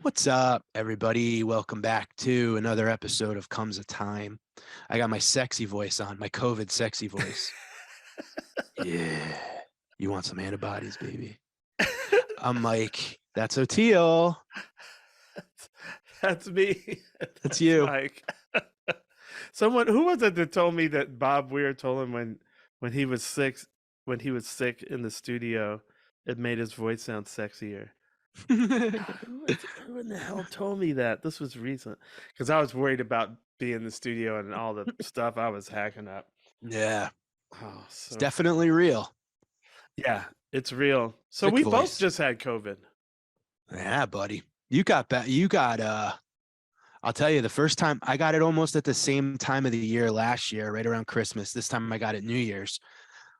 What's up, everybody? Welcome back to another episode of Comes a Time. I got my sexy voice on, my COVID sexy voice. Yeah. You want some antibodies, baby? I'm Mike. That's Oteil. That's me. That's you. Mike. Someone who was it that told me that Bob Weir told him when he was sick in the studio, it made his voice sound sexier. Who in the hell told me that? This was recent because I was worried about being in the studio and all the stuff I was hacking up. Yeah. Oh, It's definitely real. Yeah, it's real. So Thick we voice. both just had COVID. Yeah, buddy. You got I'll tell you, the first time I got it almost at the same time of the year last year, right around Christmas. This time I got it New Year's.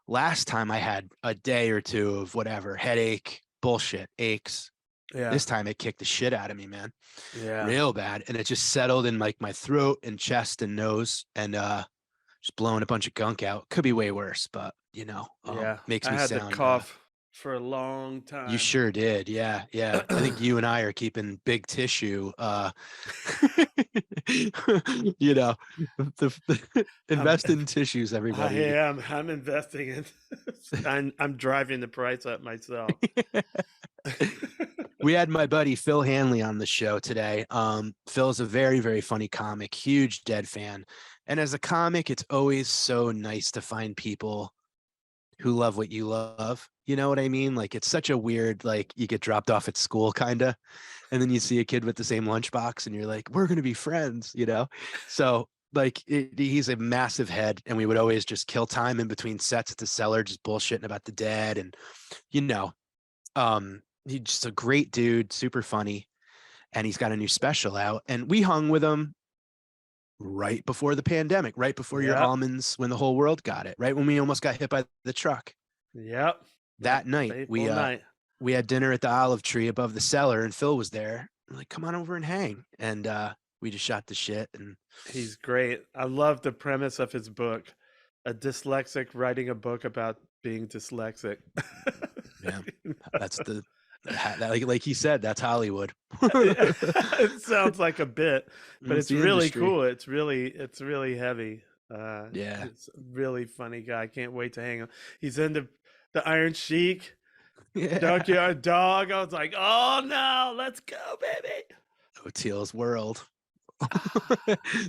Last time I had a day or two of whatever, headache, bullshit, aches. Yeah. This time it kicked the shit out of me, man. Yeah. Real bad. And it just settled in like my throat and chest and nose and just blowing a bunch of gunk out. Could be way worse, but makes me I had sound to cough for a long time. You sure did. Yeah. I think you and I are keeping big tissue. Invest in tissues, everybody. I am. I'm investing in. I'm driving the price up myself. We had my buddy Phil Hanely on the show today. Phil's a very, very funny comic, huge Dead fan. And as a comic, it's always so nice to find people who love what you love. You know what I mean? Like, it's such a weird, like, you get dropped off at school kind of, and then you see a kid with the same lunchbox and you're like, we're going to be friends, So like he's a massive head, and we would always just kill time in between sets at the Cellar, just bullshitting about the Dead. And, he's just a great dude, super funny. And he's got a new special out, and we hung with him right before the pandemic, right before your almonds, when the whole world got it, right when we almost got hit by the truck. Yep. That night we had dinner at the Olive Tree above the Cellar, and Phil was there. I'm like, come on over and hang. And we just shot the shit. And he's great. I love the premise of his book, a dyslexic writing a book about being dyslexic. Yeah, that's like he said, that's Hollywood. It sounds like a bit, but it's really cool. It's really heavy. Yeah, it's a really funny guy. I can't wait to hang him. He's in the Iron Sheik, Junkyard Dog. I was like, oh no, let's go, baby. Oteil's World.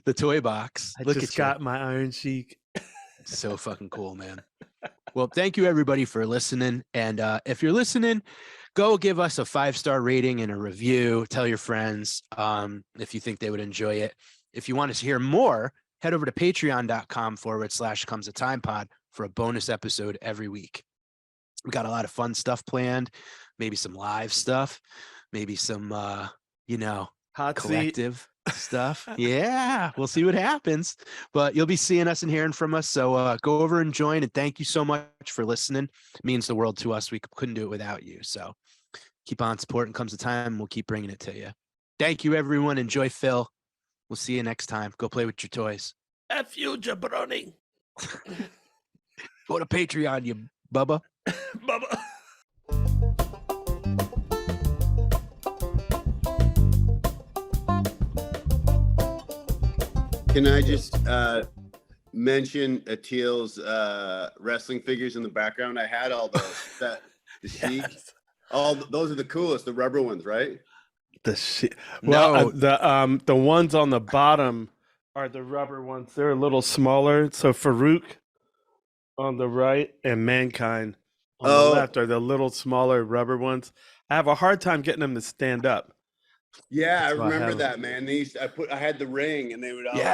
The toy box. I just got my Iron Sheik. So fucking cool, man. Well, thank you everybody for listening. And if you're listening, go give us a 5-star rating and a review. Tell your friends if you think they would enjoy it. If you want to hear more, head over to patreon.com/comesatimepod for a bonus episode every week. We got a lot of fun stuff planned, maybe some live stuff, maybe some, hot collective stuff. Yeah, we'll see what happens. But you'll be seeing us and hearing from us. So go over and join. And thank you so much for listening. It means the world to us. We couldn't do it without you. So keep on supporting. Comes a time, we'll keep bringing it to you. Thank you, everyone. Enjoy Phil. We'll see you next time. Go play with your toys. F you, jabroni. Go to Patreon, you bubba. Bubba. Can I just mention Oteil's wrestling figures in the background? I had all those. The Sheik. All those are the coolest, the rubber ones, right? The ones on the bottom are the rubber ones. They're a little smaller. So Farouk on the right and Mankind on the left are the little smaller rubber ones. I have a hard time getting them to stand up. Yeah, I remember that, man. I had the ring, and they would always,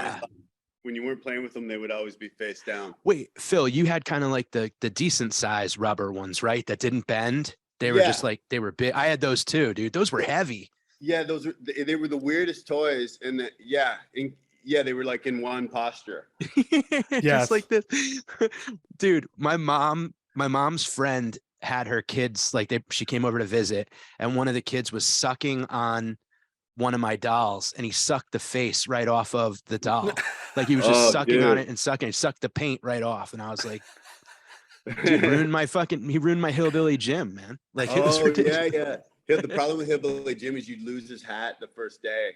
when you weren't playing with them, they would always be face down. Wait, Phil, you had kind of like the decent size rubber ones, right? That didn't bend. They were just like, they were big. I had those too, dude. Those were heavy. Yeah, they were the weirdest toys, and they were like in one posture. Just like this. Dude, my mom's friend had her kids, she came over to visit, and one of the kids was sucking on one of my dolls, and he sucked the face right off of the doll. Like he was just sucking on it and sucked the paint right off. And I was like, dude, he ruined my hillbilly gym, man. Like it was ridiculous. Yeah. The problem with Hillbilly Jim is you'd lose his hat the first day.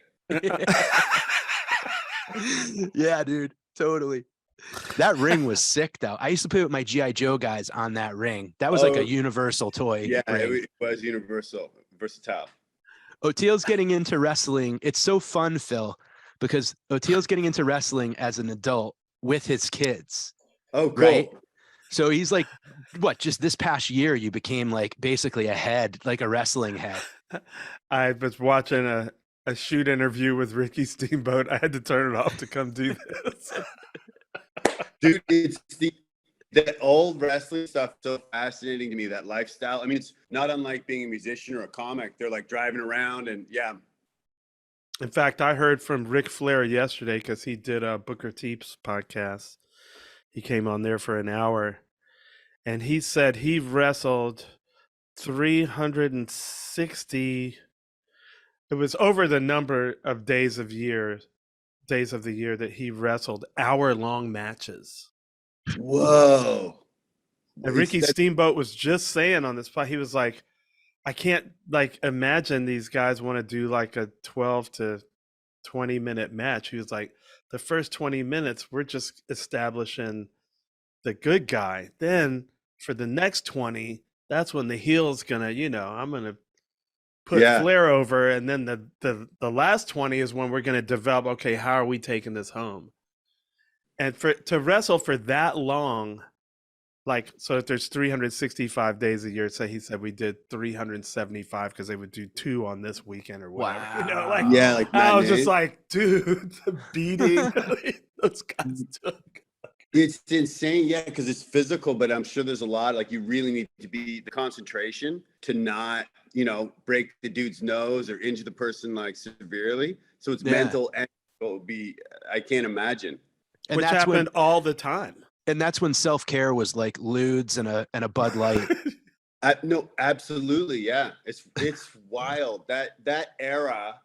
Yeah, dude, totally. That ring was sick, though. I used to play with my G.I. Joe guys on that ring. That was like a universal toy. Yeah, ring. it was versatile. Oteil's getting into wrestling. It's so fun, Phil, because Oteil's getting into wrestling as an adult with his kids. Oh, cool. Right? So he's like, what, just this past year, you became like basically a head, like a wrestling head. I was watching a shoot interview with Ricky Steamboat. I had to turn it off to come do this. Dude, it's the old wrestling stuff so fascinating to me, that lifestyle. I mean, it's not unlike being a musician or a comic. They're like driving around and yeah. In fact, I heard from Ric Flair yesterday because he did a Booker T's podcast. He came on there for an hour, and he said he wrestled 360. It was over the number of days of the year that he wrestled hour-long matches. Whoa. And Ricky Steamboat was just saying on this pod, he was like, I can't like imagine these guys want to do like a 12 to 20 minute match. He was like, the first 20 minutes, we're just establishing the good guy. Then for the next 20, that's when the heel's gonna, I'm gonna put Flair over. And then the last 20 is when we're gonna develop, okay, how are we taking this home? And to wrestle for that long, like, so if there's 365 days a year, say he said we did 375 because they would do 2 on this weekend or whatever. Wow. I was just like, dude, the beating those guys took. It's insane, yeah, because it's physical, but I'm sure there's a lot, like you really need to be the concentration to not, break the dude's nose or injure the person like severely. So it's mental and it'll be, I can't imagine. And which happened all the time. And that's when self-care was like lewds and a Bud Light. No, absolutely. Yeah. It's wild. That era,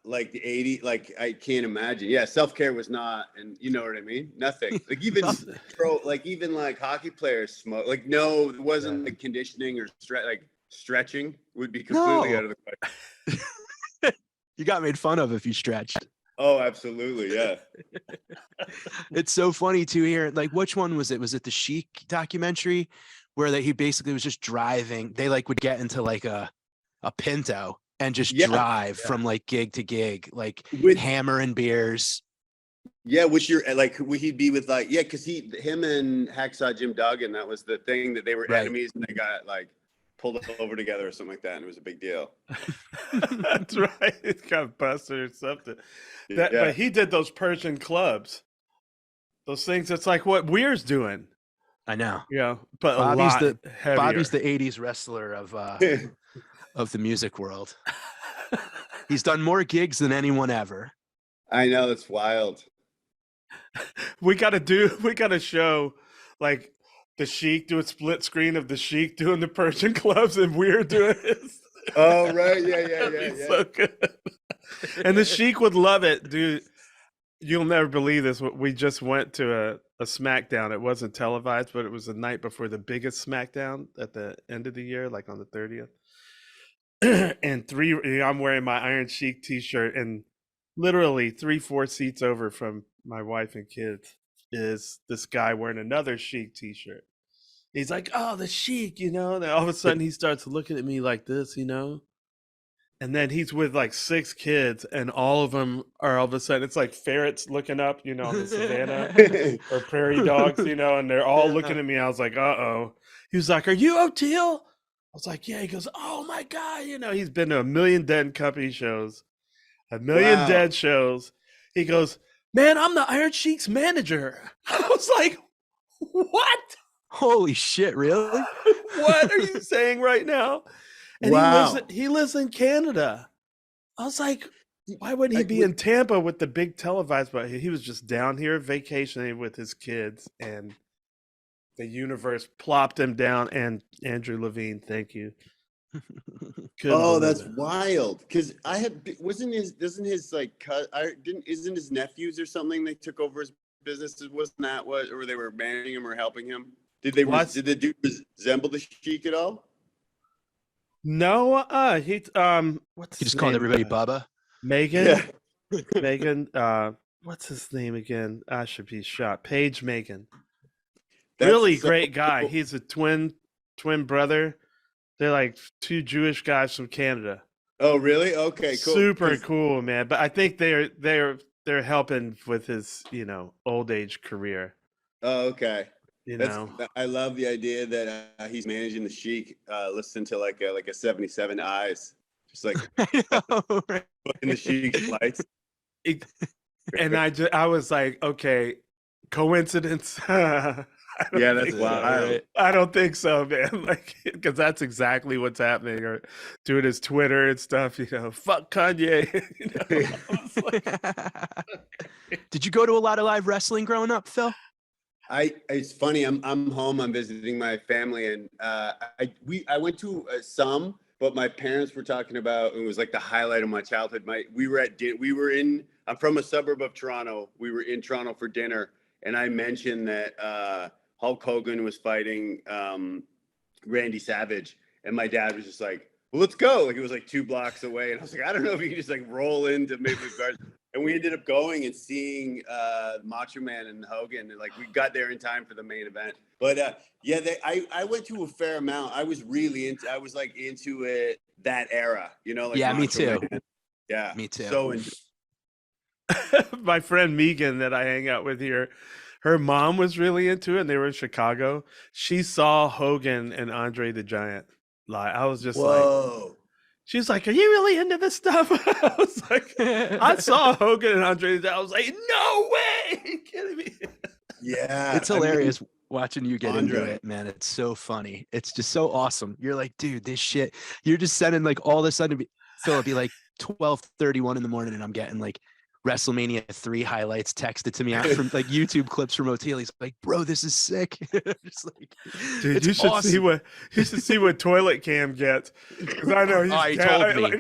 like the 80s, like I can't imagine. Yeah. Self-care was not, and you know what I mean? Nothing. Like even like hockey players smoke. Like, no, it wasn't like conditioning or stretching would be completely out of the question. You got made fun of if you stretched. Oh, absolutely. Yeah. It's so funny to hear. Like, which one was it? Was it the Chic documentary where he basically was just driving? They like would get into like a Pinto and just drive from like gig to gig, like with hammering beers. Yeah. Which you're like, he'd be with like, because him and Hacksaw Jim Duggan, that was the thing that they were enemies and they got like pulled over together or something like that, and it was a big deal. That's right. It got busted or something. But he did those Persian clubs. Those things, it's like what Weir's doing. I know. Yeah, but Bobby's a lot heavier. Bobby's the 80s wrestler of the music world. He's done more gigs than anyone ever. I know, it's wild. We gotta show like the Sheik, do a split screen of the Sheik doing the Persian clubs and Weir doing his. Oh, right. Yeah. So good. And the Sheik would love it, dude. You'll never believe this. We just went to a SmackDown. It wasn't televised, but it was the night before the biggest SmackDown at the end of the year, like on the 30th. And I'm wearing my Iron Sheik t-shirt, and literally 3-4 seats over from my wife and kids is this guy wearing another Sheik t-shirt. He's like, oh, the Sheik, and then all of a sudden he starts looking at me like this, and then he's with like 6 kids, and all of them are all of a sudden, it's like ferrets looking up, on the savannah or prairie dogs, and they're all looking at me. I was like, uh-oh. He was like, are you Oteil? I was like, yeah. He goes, oh my God. He's been to 1 million Dead Company shows, 1 million Dead shows. He goes, man, I'm the Iron Sheik's manager. I was like, what? Holy shit, really? What are you saying right now? And he lives in Canada. I was like, why wouldn't he be in Tampa with the big televised? But he was just down here vacationing with his kids, and the universe plopped him down. And Andrew Levine, thank you. That's wild. Because isn't his nephews or something? They took over his businesses. Wasn't that what? Or they were managing him or helping him? Did the dude resemble the Sheik at all? No, he what's He his just called name? everybody Bubba. Megan. Yeah. Megan, what's his name again? I should be shot. Paige Megan. That's Really so great guy. cool. He's a twin brother. They're like two Jewish guys from Canada. Oh, really? Okay, cool. Super cool, man. But I think they're helping with his, old age career. Oh, okay. You That's know. I love the idea that he's managing the Sheik. Listen to like a 77 eyes, just like I know, right? booking the Sheik's flights. It- and I was like, okay, coincidence? Yeah, that's wild. Right. I don't think so, man. Like, because that's exactly what's happening. Or doing his Twitter and stuff. Fuck Kanye. I was like, Did you go to a lot of live wrestling growing up, Phil? It's funny. I'm home. I'm visiting my family, and I went to some, but my parents were talking about it was like the highlight of my childhood. I'm from a suburb of Toronto. We were in Toronto for dinner, and I mentioned that Hulk Hogan was fighting Randy Savage, and my dad was just like, "Well, let's go." Like it was like 2 blocks away, and I was like, "I don't know if you can just like roll into Maple Leaf Gardens." And we ended up going and seeing Macho Man and Hogan, and like we got there in time for the main event. But yeah, I went to a fair amount. I was like into it that era, like Yeah, me Macho too. Man. Yeah, Me too. So my friend Megan that I hang out with here, her mom was really into it, and they were in Chicago. She saw Hogan and Andre the Giant live. I was just like, whoa. she's like, "Are you really into this stuff?" I was like, I saw Hogan and Andre the Giant. I was like, "No way! Are you kidding me?" Yeah, It's hilarious watching you get into Andre. it, man. It's so funny. It's just so awesome. You're like, dude, this shit. You're just sending like all of a sudden, Phil, it'd be like 12:31 in the morning, and I'm getting like WrestleMania 3 highlights texted to me out from like YouTube clips from OTL. He's like, bro, this is sick. Just like, Dude, it's you should see awesome. what Toilet Cam gets, because I know he's Oh, he told me. like,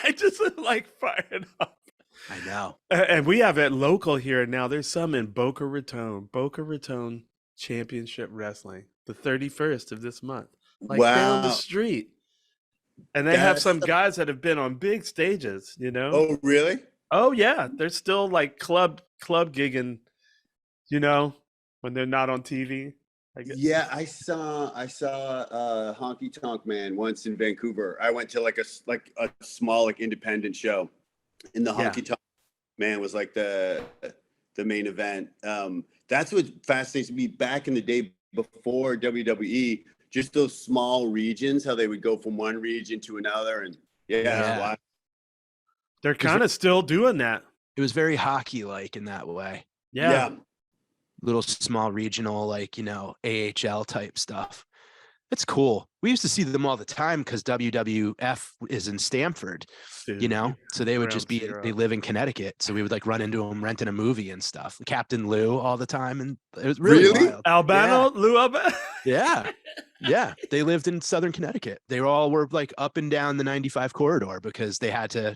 I just like fired up. I know. And we have it local here now. There's some in Boca Raton Championship Wrestling, the 31st of this month, like down the Wow. street. And they have That's some guys that have been on big stages, Oh, really? Oh yeah, they're still like club gigging, when they're not on TV. I guess. Yeah, I saw Honky Tonk Man once in Vancouver. I went to like a small like independent show, and the Honky Tonk Man was like the main event. That's what fascinates me. Back in the day before WWE, just those small regions, how they would go from one region to another, and wow. They're kind of still doing that. It was very hockey-like in that way. Yeah. Little small regional, like, AHL type stuff. It's cool. We used to see them all the time because WWF is in Stamford, Dude, so they would ground just be, zero. they live in Connecticut. So we would like run into them renting a movie and stuff. Captain Lou all the time. And it was really wild. Albano, Lou Albano? Yeah. Yeah. They lived in Southern Connecticut. They all were like up and down the 95 corridor because they had to,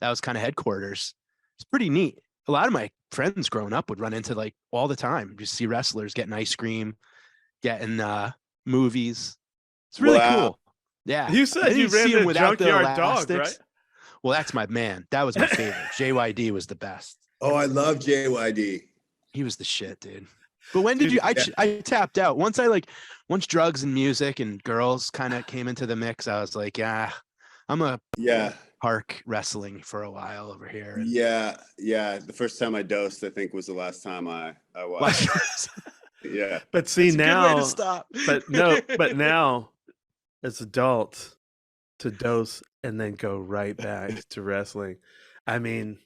that was kind of headquarters. It's pretty neat. A lot of my friends growing up would run into like all the time, just see wrestlers getting ice cream, getting movies. It's really cool. Yeah. You said you ran into Junkyard Dog, right? Well, that's my man. That was my favorite. JYD was the best. Oh, I love JYD. He was the shit, dude. But when did I tapped out. Once drugs and music and girls kind of came into the mix, I was like, I'm a park wrestling for a while over here. And yeah. The first time I dosed, I think, was the last time I watched. Yeah. But see, that's now, a good way to stop. but now, as adults, to dose and then go right back to wrestling. I mean,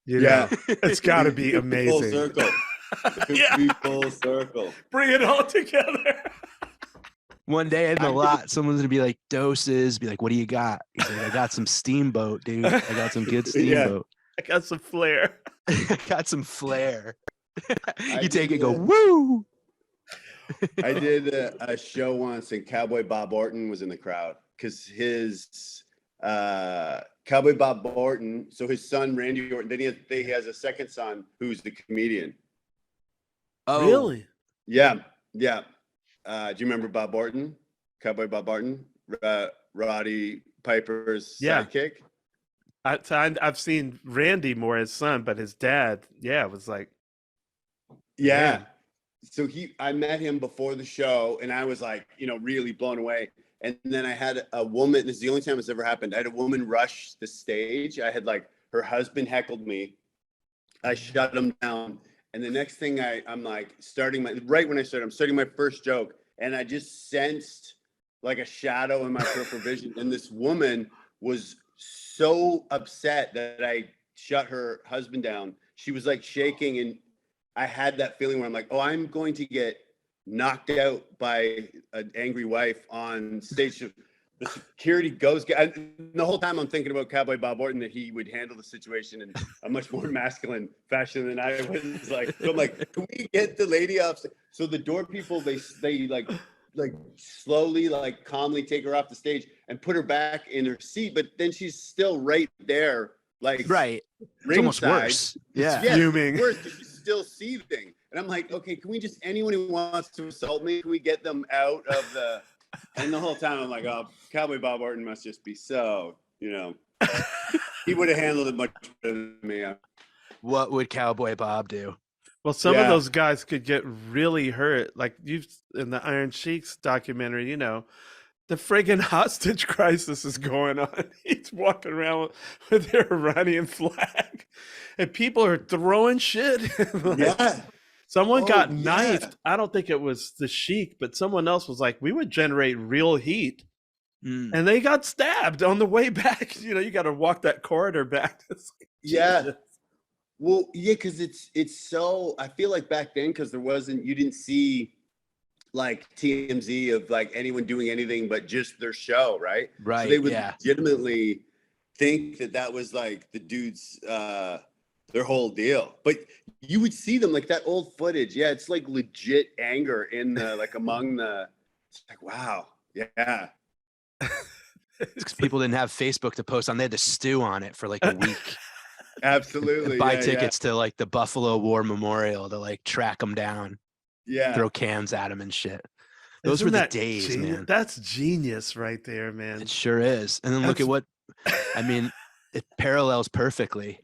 it's got to be amazing. Full circle. Full circle. Bring it all together. One day in the lot, someone's gonna be like, doses, be like, what do you got? He's like, I got some Steamboat, dude. I got some good Steamboat. I got some flair. I got some flair. You take it, go, woo. I did a show once, and Cowboy Bob Orton was in the crowd because his Cowboy Bob Orton. So his son Randy Orton. Then he has a second son who's the comedian. Oh, really? Yeah. Do you remember Bob Orton? Cowboy Bob Orton? Roddy Piper's Yeah. sidekick. I've seen Randy more his son, but his dad, yeah, was like, Yeah. man. So I met him before the show, and I was like, really blown away. And then I had a woman. This is the only time it's ever happened. I had a woman rush the stage. I had like her husband heckled me. I shut him down, and the next thing I'm like right when I started, I'm starting my first joke, and I just sensed like a shadow in my peripheral vision, and this woman was so upset that I shut her husband down. She was like shaking, and I had that feeling where I'm like, oh, I'm going to get knocked out by an angry wife on stage. The security goes. The whole time I'm thinking about Cowboy Bob Orton, that he would handle the situation in a much more masculine fashion than I was. Like, so I'm like, can we get the lady off? So the door people, they like slowly, like calmly take her off the stage and put her back in her seat. But then she's still right there, like right. It's almost worse. Yeah. Fuming. Worse, she's still seething. And I'm like, okay, can we just, anyone who wants to assault me, can we get them out of the, and the whole time I'm like, oh, Cowboy Bob Orton must just be so, he would have handled it much better than me. What would Cowboy Bob do? Well, some of those guys could get really hurt. Like you've in the Iron Sheiks documentary, the friggin' hostage crisis is going on. He's walking around with their Iranian flag, and people are throwing shit. Yeah. Someone got knifed. I don't think it was the Sheik, but someone else was like, we would generate real heat. And they got stabbed on the way back. You got to walk that corridor back. Yeah. Well, yeah, because it's so, I feel like back then, because you didn't see like TMZ of like anyone doing anything but just their show, right? Right. So they would legitimately think that was like the dude's, their whole deal. But you would see them like that old footage. Yeah, it's like legit anger in the, like among the, it's like, wow. Yeah. It's because people didn't have Facebook to post on. They had to stew on it for like a week. Absolutely. And buy tickets to like the Buffalo War Memorial to like track them down. Yeah. Throw cans at them and shit. Those were the days, man. That's genius right there, man. It sure is. And then look at what, I mean, it parallels perfectly,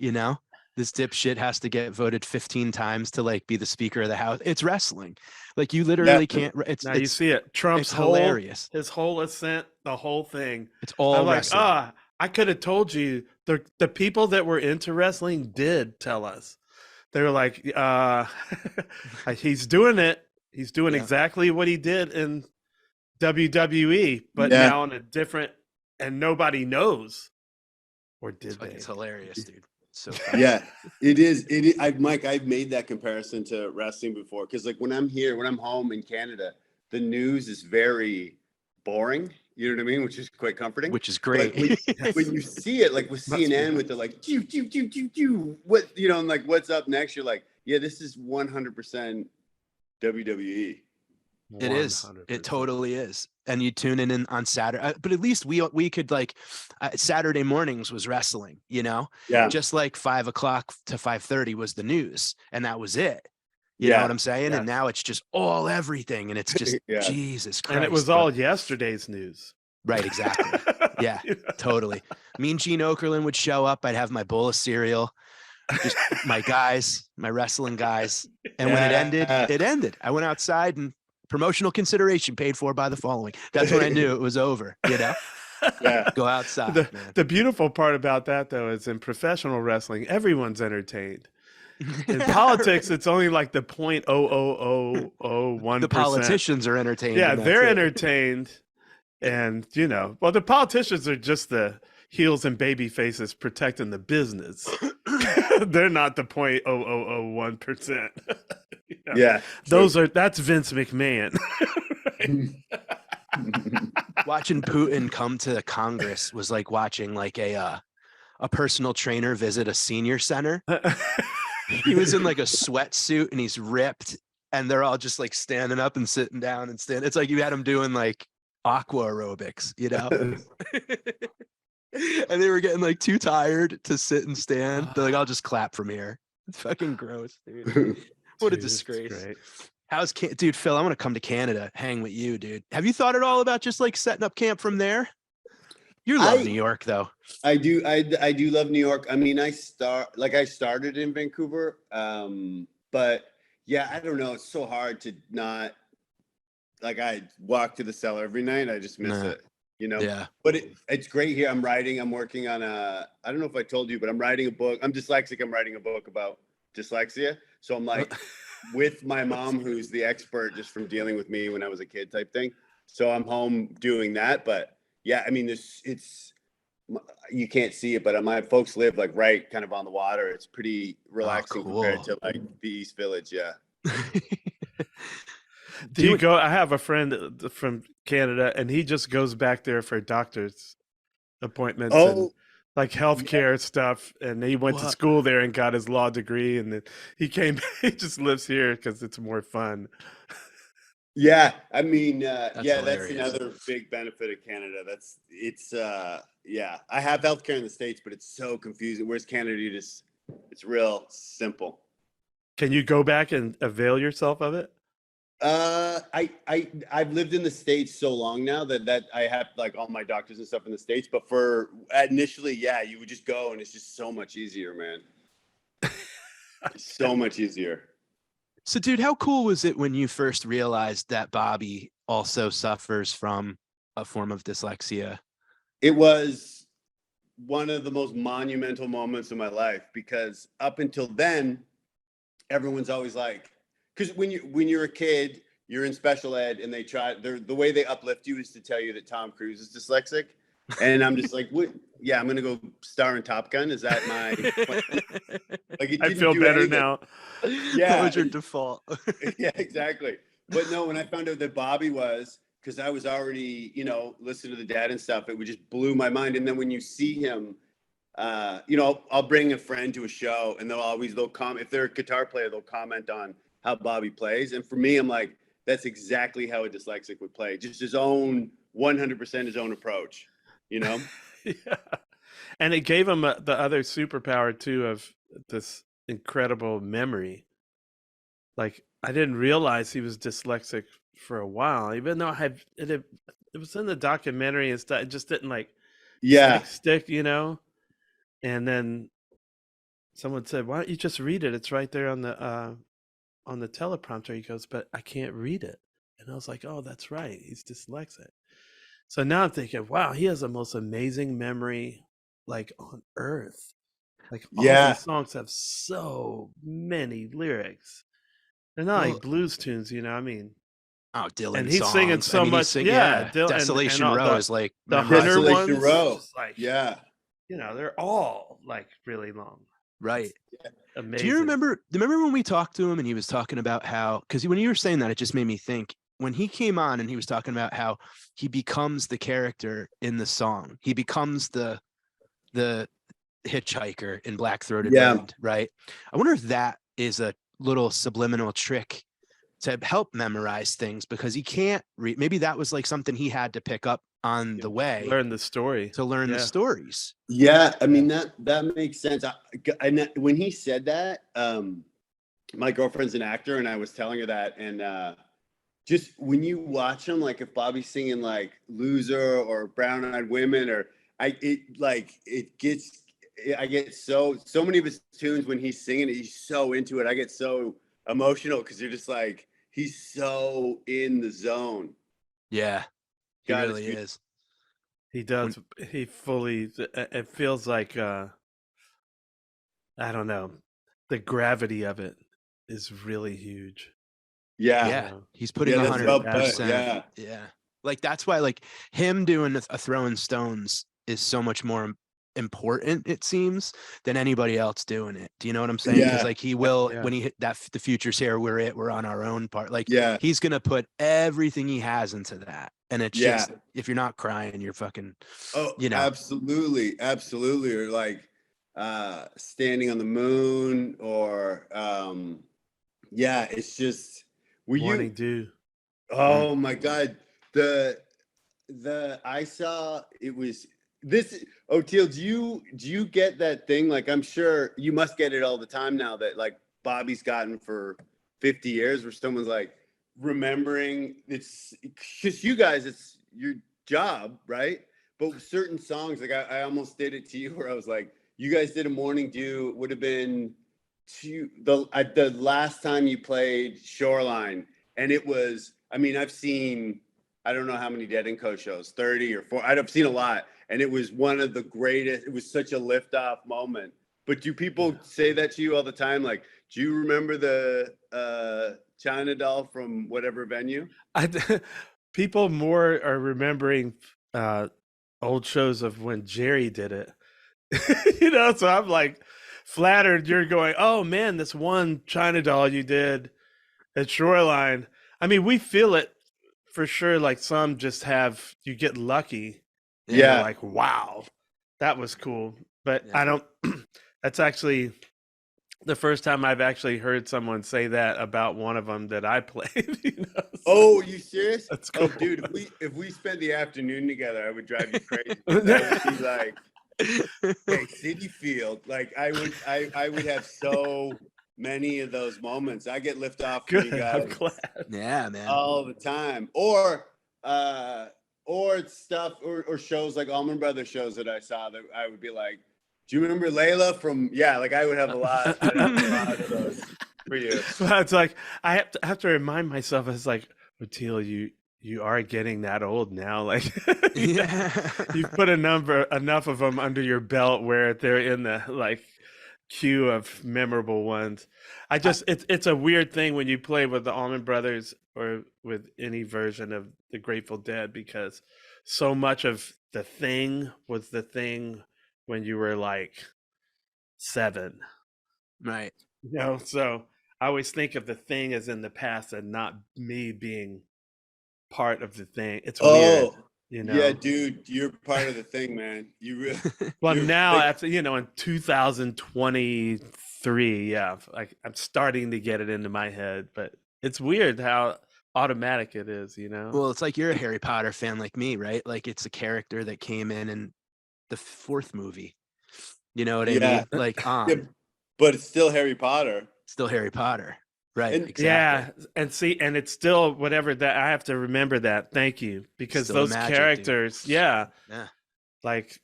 This dipshit has to get voted 15 times to like be the Speaker of the House. It's wrestling. Like you literally can't. It's you see it. Trump's hilarious. His whole ascent, the whole thing. It's all wrestling. Like, I could have told you. The people that were into wrestling did tell us. They were like, he's doing it. He's doing exactly what he did in WWE, but now in a different, and nobody knows. Or did they? It's hilarious, dude. So yeah, it is. Mike, I've made that comparison to wrestling before, because like when I'm home in Canada, the news is very boring. You know what I mean? Which is quite comforting. Which is great. When you see it, like with CNN, with the like, what, and like what's up next? You're like, yeah, this is 100% WWE. It is. 100%. It totally is. And you tune in on Saturday, but at least we could like Saturday mornings was wrestling, Yeah. Just like 5 o'clock to 5:30 was the news, and that was it. You know what I'm saying? Yeah. And now it's just all everything, and it's just Jesus Christ. And it was all yesterday's news. Right. Exactly. Yeah. Totally. Me and Gene Okerlund would show up. I'd have my bowl of cereal. Just my guys, my wrestling guys, and when it ended. I went outside and. Promotional consideration paid for by the following. That's when I knew it was over, Yeah. Go outside. The beautiful part about that, though, is in professional wrestling, everyone's entertained. In politics, it's only like the 0.00001%. The politicians are entertained. Yeah, they're entertained. And, the politicians are just the heels and baby faces protecting the business. They're not the 0.0001%. Yeah. That's Vince McMahon. Watching Putin come to Congress was like watching like a personal trainer visit a senior center. He was in like a sweatsuit and he's ripped, and they're all just like standing up and sitting down and standing. It's like you had him doing like aqua aerobics, And they were getting like too tired to sit and stand. They're like, I'll just clap from here. It's fucking gross, dude. What a disgrace. Dude, Phil, I want to come to Canada, hang with you, dude. Have you thought at all about just like setting up camp from there? You love New York, though. I do love New York. I mean, I started in Vancouver, but yeah, I don't know. It's so hard to not like. I walk to the cellar every night. I just miss it, you know. Yeah. But it's great here. I'm working on I don't know if I told you, but I'm writing a book. I'm dyslexic. I'm writing a book about dyslexia. So I'm like with my mom, who's the expert just from dealing with me when I was a kid type thing. So I'm home doing that. But yeah, I mean, it's you can't see it, but my folks live like right kind of on the water. It's pretty relaxing compared to like the East Village. Yeah. Do you go? I have a friend from Canada, and he just goes back there for doctor's appointments and like healthcare stuff. And he went to school there and got his law degree, and then he came. He just lives here because it's more fun. Yeah, I mean, that's that's another big benefit of Canada. Yeah, I have healthcare in the States, but it's so confusing. Whereas Canada, it's real simple. Can you go back and avail yourself of it? I've lived in the States so long now that I have like all my doctors and stuff in the States. But for initially, yeah, you would just go and it's just so much easier, man. So much easier. So, dude, how cool was it when you first realized that Bobby also suffers from a form of dyslexia? It was one of the most monumental moments of my life because up until then, everyone's always like, because when you're a kid, you're in special ed, and the way they uplift you is to tell you that Tom Cruise is dyslexic, and I'm just like, what? Yeah, I'm gonna go star in Top Gun. Is that my? Like, I feel better now. Yeah, that was your default. Yeah, exactly. But no, when I found out that Bobby was, because I was already, listening to the dad and stuff, it just blew my mind. And then when you see him, I'll bring a friend to a show, and they'll comment. If they're a guitar player, they'll comment on how Bobby plays. And for me, I'm like, that's exactly how a dyslexic would play. Just his own 100% his own approach, Yeah. And it gave him the other superpower too of this incredible memory. Like I didn't realize he was dyslexic for a while, even though it was in the documentary and stuff. It just didn't stick, And then someone said, "Why don't you just read it? It's right there on the teleprompter." He goes, "But I can't read it." And I was like, "Oh, that's right. He's dyslexic." So now I'm thinking, wow, he has the most amazing memory like on earth. Like all these songs have so many lyrics. They're not like blues tunes, I mean. Oh, Dylan And he's songs. singing so much. Desolation Row is like the Hunter ones. Row. Like, yeah. They're all like really long. Right. Amazing. Do you remember when we talked to him and he was talking about how, because when you were saying that, it just made me think when he came on and he was talking about how he becomes the character in the song. He becomes the hitchhiker in Black Throated Wind, right? I wonder if that is a little subliminal trick to help memorize things, because he can't read. Maybe that was like something he had to pick up on the way. Learn the story. To learn the stories. Yeah, I mean, that makes sense. When he said that, my girlfriend's an actor, and I was telling her that, and just when you watch him, like if Bobby's singing like "Loser" or "Brown Eyed Women," I get so many of his tunes when he's singing it, he's so into it. I get so emotional because you're just like, he's so in the zone. Yeah, he really is. He does. He fully. It feels like I don't know. The gravity of it is really huge. Yeah. He's putting 100%. Yeah. Like that's why like him doing a Throwing Stones is so much more important, it seems, than anybody else doing it. Do you know what I'm saying? Because like he will when he hit that The Future's Here, we're on our own part. Like he's gonna put everything he has into that. And it's just, if you're not crying, you're fucking absolutely. Or like Standing on the Moon, or it's just Morning Dew. Oh my God. I saw it was this. Teal, do you get that thing? Like, I'm sure you must get it all the time now that like Bobby's gotten for 50 years, where someone's like remembering. It's just you guys, it's your job, right? but certain songs, like I almost did it to you where I was like, you guys did a morning dew, would have been the last time you played Shoreline. And it was, I mean, I've seen, I don't know how many Dead & Co shows, 30 or 40. I've seen a lot. And it was one of the greatest. It was such a liftoff moment. But do people say that to you all the time? Like, do you remember the China doll from whatever venue? People more are remembering old shows of when Jerry did it. So I'm like flattered you're going, oh man, this one China doll you did at Shoreline. I mean, we feel it for sure. Like some just you get lucky. And you're like, wow, that was cool. But I don't, that's actually the first time I've actually heard someone say that about one of them that I played. So, oh, you serious? That's cool. Oh, dude, if we spent the afternoon together, I would drive you crazy. That would be like, hey, City Field. Like I would have so many of those moments. I get lift off from you guys. I'm glad. Yeah, man. All the time. Or stuff or shows like Allman Brothers shows that I saw that I would be like, do you remember Layla from like I would have a lot of those for you. Well, it's like I have to remind myself, it's like, Teal, you are getting that old now. Like you've put enough of them under your belt where they're in the like queue of memorable ones. It's a weird thing when you play with the Allman Brothers or with any version of the Grateful Dead, because so much of the thing was the thing when you were like 7. Right. So I always think of the thing as in the past and not me being part of the thing. It's weird. Yeah, dude, you're part of the thing, man. You really. Well, now after in 2023, like I'm starting to get it into my head, but it's weird how automatic it is. Well, it's like you're a Harry Potter fan like me, right? Like it's a character that came in the 4th movie. You know what I mean? Like but it's still Harry Potter. Still Harry Potter. Right. And, exactly. Yeah. And see, and it's still whatever that I have to remember that. Thank you. Because Still those magic, characters, Yeah. like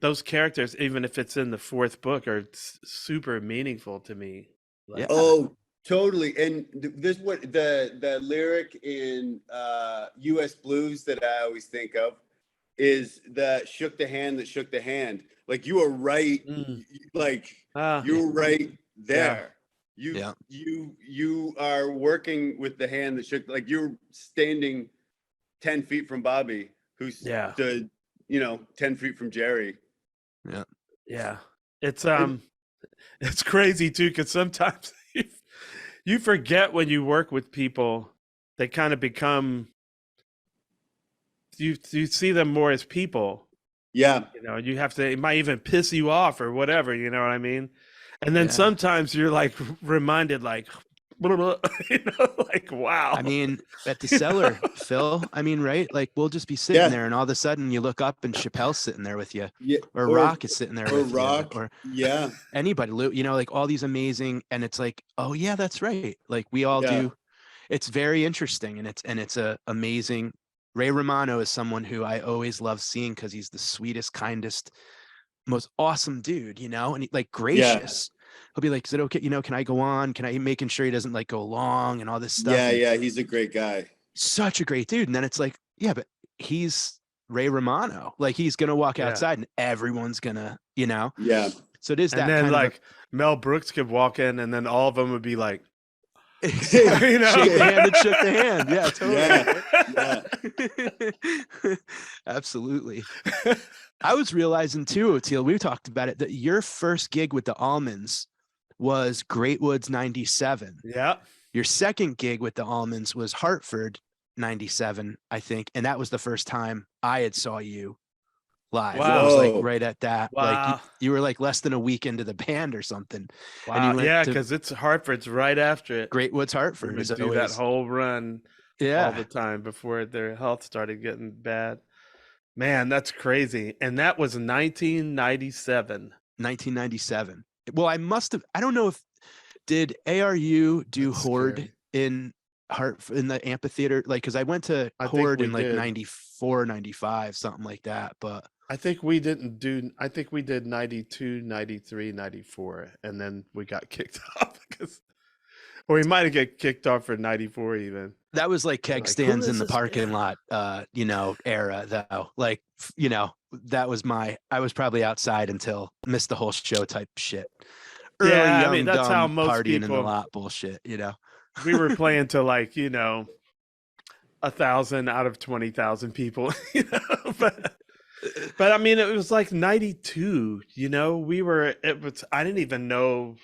those characters, even if it's in the 4th book, are super meaningful to me. Like, oh, totally. And this what the lyric in US Blues that I always think of is the shook the hand that shook the hand. Like you are right. Like you're right there. You are working with the hand that shook. Like you're standing 10 feet from Bobby, who stood 10 feet from Jerry. Yeah. It's crazy too, because sometimes you forget when you work with people, they kind of become, you see them more as people. Yeah. You have to, it might even piss you off or whatever, you know what I mean? And then sometimes you're like reminded, like, blah, blah, like, wow. I mean, at the cellar, Phil, I mean, right? Like we'll just be sitting there and all of a sudden you look up and Chappelle's sitting there with you. Yeah. Or Rock is sitting there with Rock, you. Or anybody, like all these amazing, and it's like, oh yeah, that's right. Like we all do. It's very interesting. And it's a amazing. Ray Romano is someone who I always love seeing because he's the sweetest, kindest, most awesome dude, and he, like gracious. He'll be like, is it okay? Can I go on? Can I, making sure he doesn't like go long and all this stuff. Yeah. He's a great guy. Such a great dude. And then it's like, yeah, but he's Ray Romano. Like he's going to walk outside and everyone's gonna, Yeah. So it is that. And then kind like Mel Brooks could walk in and then all of them would be like, shake the hand and shook the hand. Yeah, totally. Absolutely. I was realizing too, Teal, we talked about it, that your first gig with the Almonds was Great Woods 97. Yeah. Your second gig with the Almonds was Hartford 97, I think. And that was the first time I had saw you live. Wow. It was like right at that. Wow. Like you were like less than a week into the band or something. Wow. Yeah, because it's Hartford's right after it. Great Woods Hartford. We do that whole run all the time before their health started getting bad. Man, that's crazy. And that was 1997. 1997. Well, I don't know if, did ARU do That's Horde scary. in Hart in the amphitheater? Like, because I went to I think Horde we in like did. 94, 95, something like that. But I think we didn't do. I think we did 92, 93, 94, and then we got kicked off because, or we might have get kicked off for 94 even. that was like keg Like, who stands is in the this parking band? lot, era though. Like, that was I was probably outside until missed the whole show type shit. Early, Yeah, I mean young, that's how dumb, most partying in the people. lot bullshit. We were playing to like 1,000 out of 20,000 people, but I mean it was like 92. We were. It was. I didn't even know.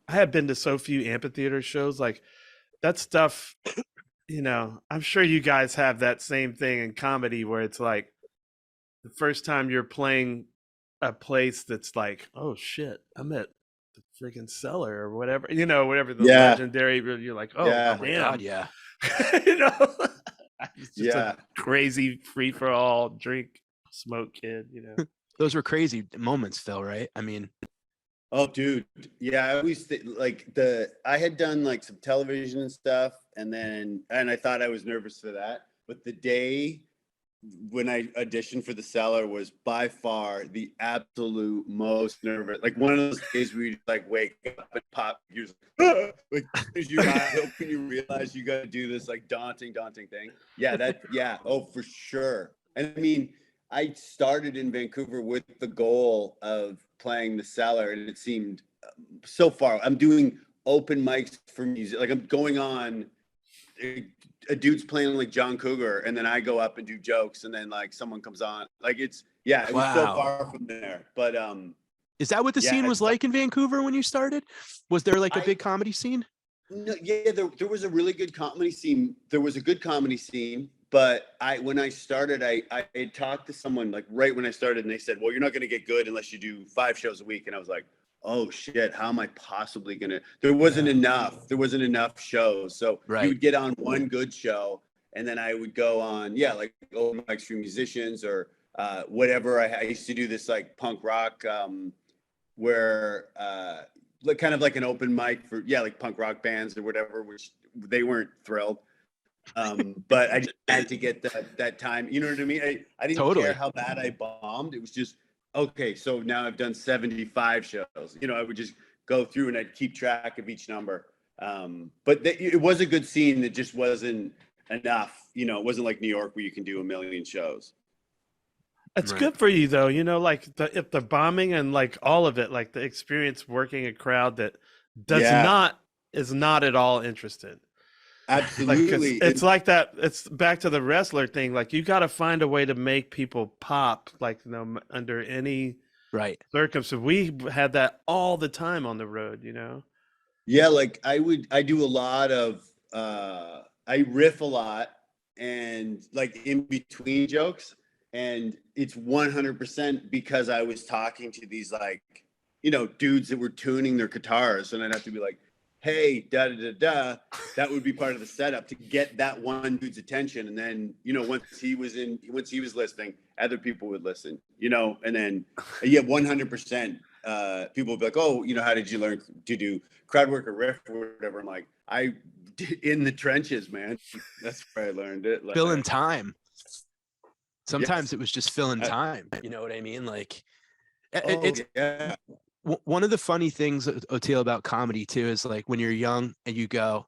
I had been to so few amphitheater shows. Like that stuff. I'm sure you guys have that same thing in comedy where it's like the first time you're playing a place that's like, oh shit, I'm at the freaking Cellar or whatever, whatever the Yeah. legendary. You're like, oh Yeah. Oh my damn, God, yeah. it's just a crazy free for all drink smoke kid. Those were crazy moments, Phil, right? I mean, Oh, dude. Yeah, I always I had done like some television and stuff, and I thought I was nervous for that. But the day when I auditioned for the Cellar was by far the absolute most nervous. Like one of those days where you just like wake up and pop, you're just like as you open, you realize you got to do this like daunting thing. Yeah. Oh, for sure. And I mean, I started in Vancouver with the goal of playing the Cellar, and it seemed so far. I'm doing open mics for music. Like I'm going on. A dude's playing like John Cougar, and then I go up and do jokes, and then like someone comes on. Like it was so wow. far from there. But Is that what the scene was like in Vancouver when you started? Was there like a big comedy scene? No, yeah, there was a really good comedy scene. There was a good comedy scene, but when I started, I had talked to someone like right when I started, and they said, "Well, you're not going to get good unless you do 5 shows a week." And I was like, "Oh shit, how am I possibly gonna?" There wasn't enough. There wasn't enough shows, so Right. you would get on one good show, and then I would go on, like open mics for musicians or whatever. I used to do this like punk rock, where like kind of like an open mic for like punk rock bands or whatever, which they weren't thrilled. But I just had to get that time. You know what I mean? I didn't care how bad I bombed. It was just okay. So now I've done 75 shows. I would just go through and I'd keep track of each number. But it was a good scene. That just wasn't enough. It wasn't like New York where you can do a million shows. It's good for you though, like if the bombing and like all of it, like the experience working a crowd that is not at all interested. Absolutely. Like it's like that. It's back to the wrestler thing. Like you got to find a way to make people pop, like under any circumstance. We had that all the time on the road, Yeah, like I do a lot of I riff a lot and like in between jokes, and it's 100% because I was talking to these like dudes that were tuning their guitars, and I'd have to be like, hey, da da da da. That would be part of the setup to get that one dude's attention, and then once he was listening, other people would listen, and then 100%. People would be like, oh, how did you learn to do crowd work or riff or whatever? I'm like, I did in the trenches, man. That's where I learned it. Like, filling time. Sometimes it was just filling time. You know what I mean? Like, it's one of the funny things, Oteil, about comedy too, is like when you're young and you go,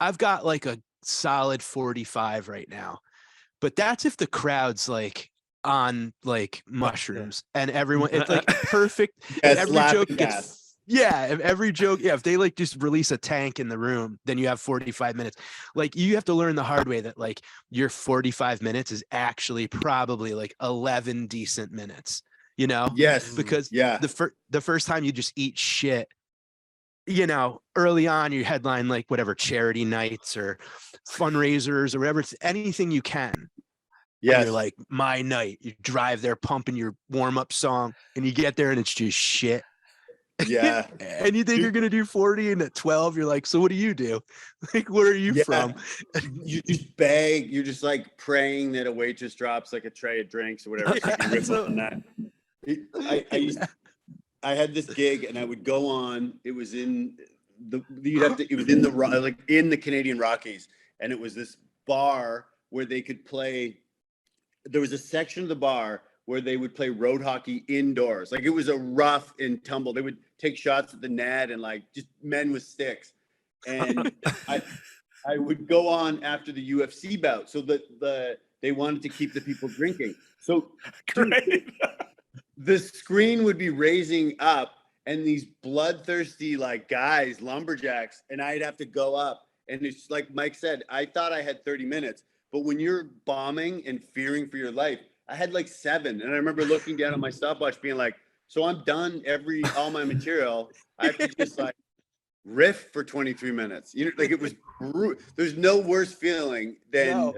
I've got like a solid 45 right now, but that's if the crowd's like on like mushrooms and everyone, it's like perfect. And every joke gets, if they like just release a tank in the room, then you have 45 minutes. Like you have to learn the hard way that like your 45 minutes is actually probably like 11 decent minutes, Yes. because the first time you just eat shit, early on you headline like whatever charity nights or fundraisers or whatever, it's anything you can. Yeah, you're like, my night. You drive there pumping your warm-up song, and you get there and it's just shit. Yeah. And you think you're gonna do 40, and at 12 you're like, so what do you do? Like, where are you from? You just beg. You're just like praying that a waitress drops like a tray of drinks or whatever. So you can rip on that. I had this gig, and I would go on. It was in you'd have to, it was in the like in the Canadian Rockies, and it was this bar where they could play. There was a section of the bar where they would play road hockey indoors. Like it was a rough and tumble. They would take shots at the net and like just men with sticks. And I would go on after the UFC bout, so that they wanted to keep the people drinking. So Great. the screen would be raising up, and these bloodthirsty like guys, lumberjacks, and I'd have to go up. And it's like Mike said, I thought I had 30 minutes, but when you're bombing and fearing for your life, I had like 7. And I remember looking down at my stopwatch, being like, "So I'm done all my material. I have to just like riff for 23 minutes." You know, like it was there's no worse feeling than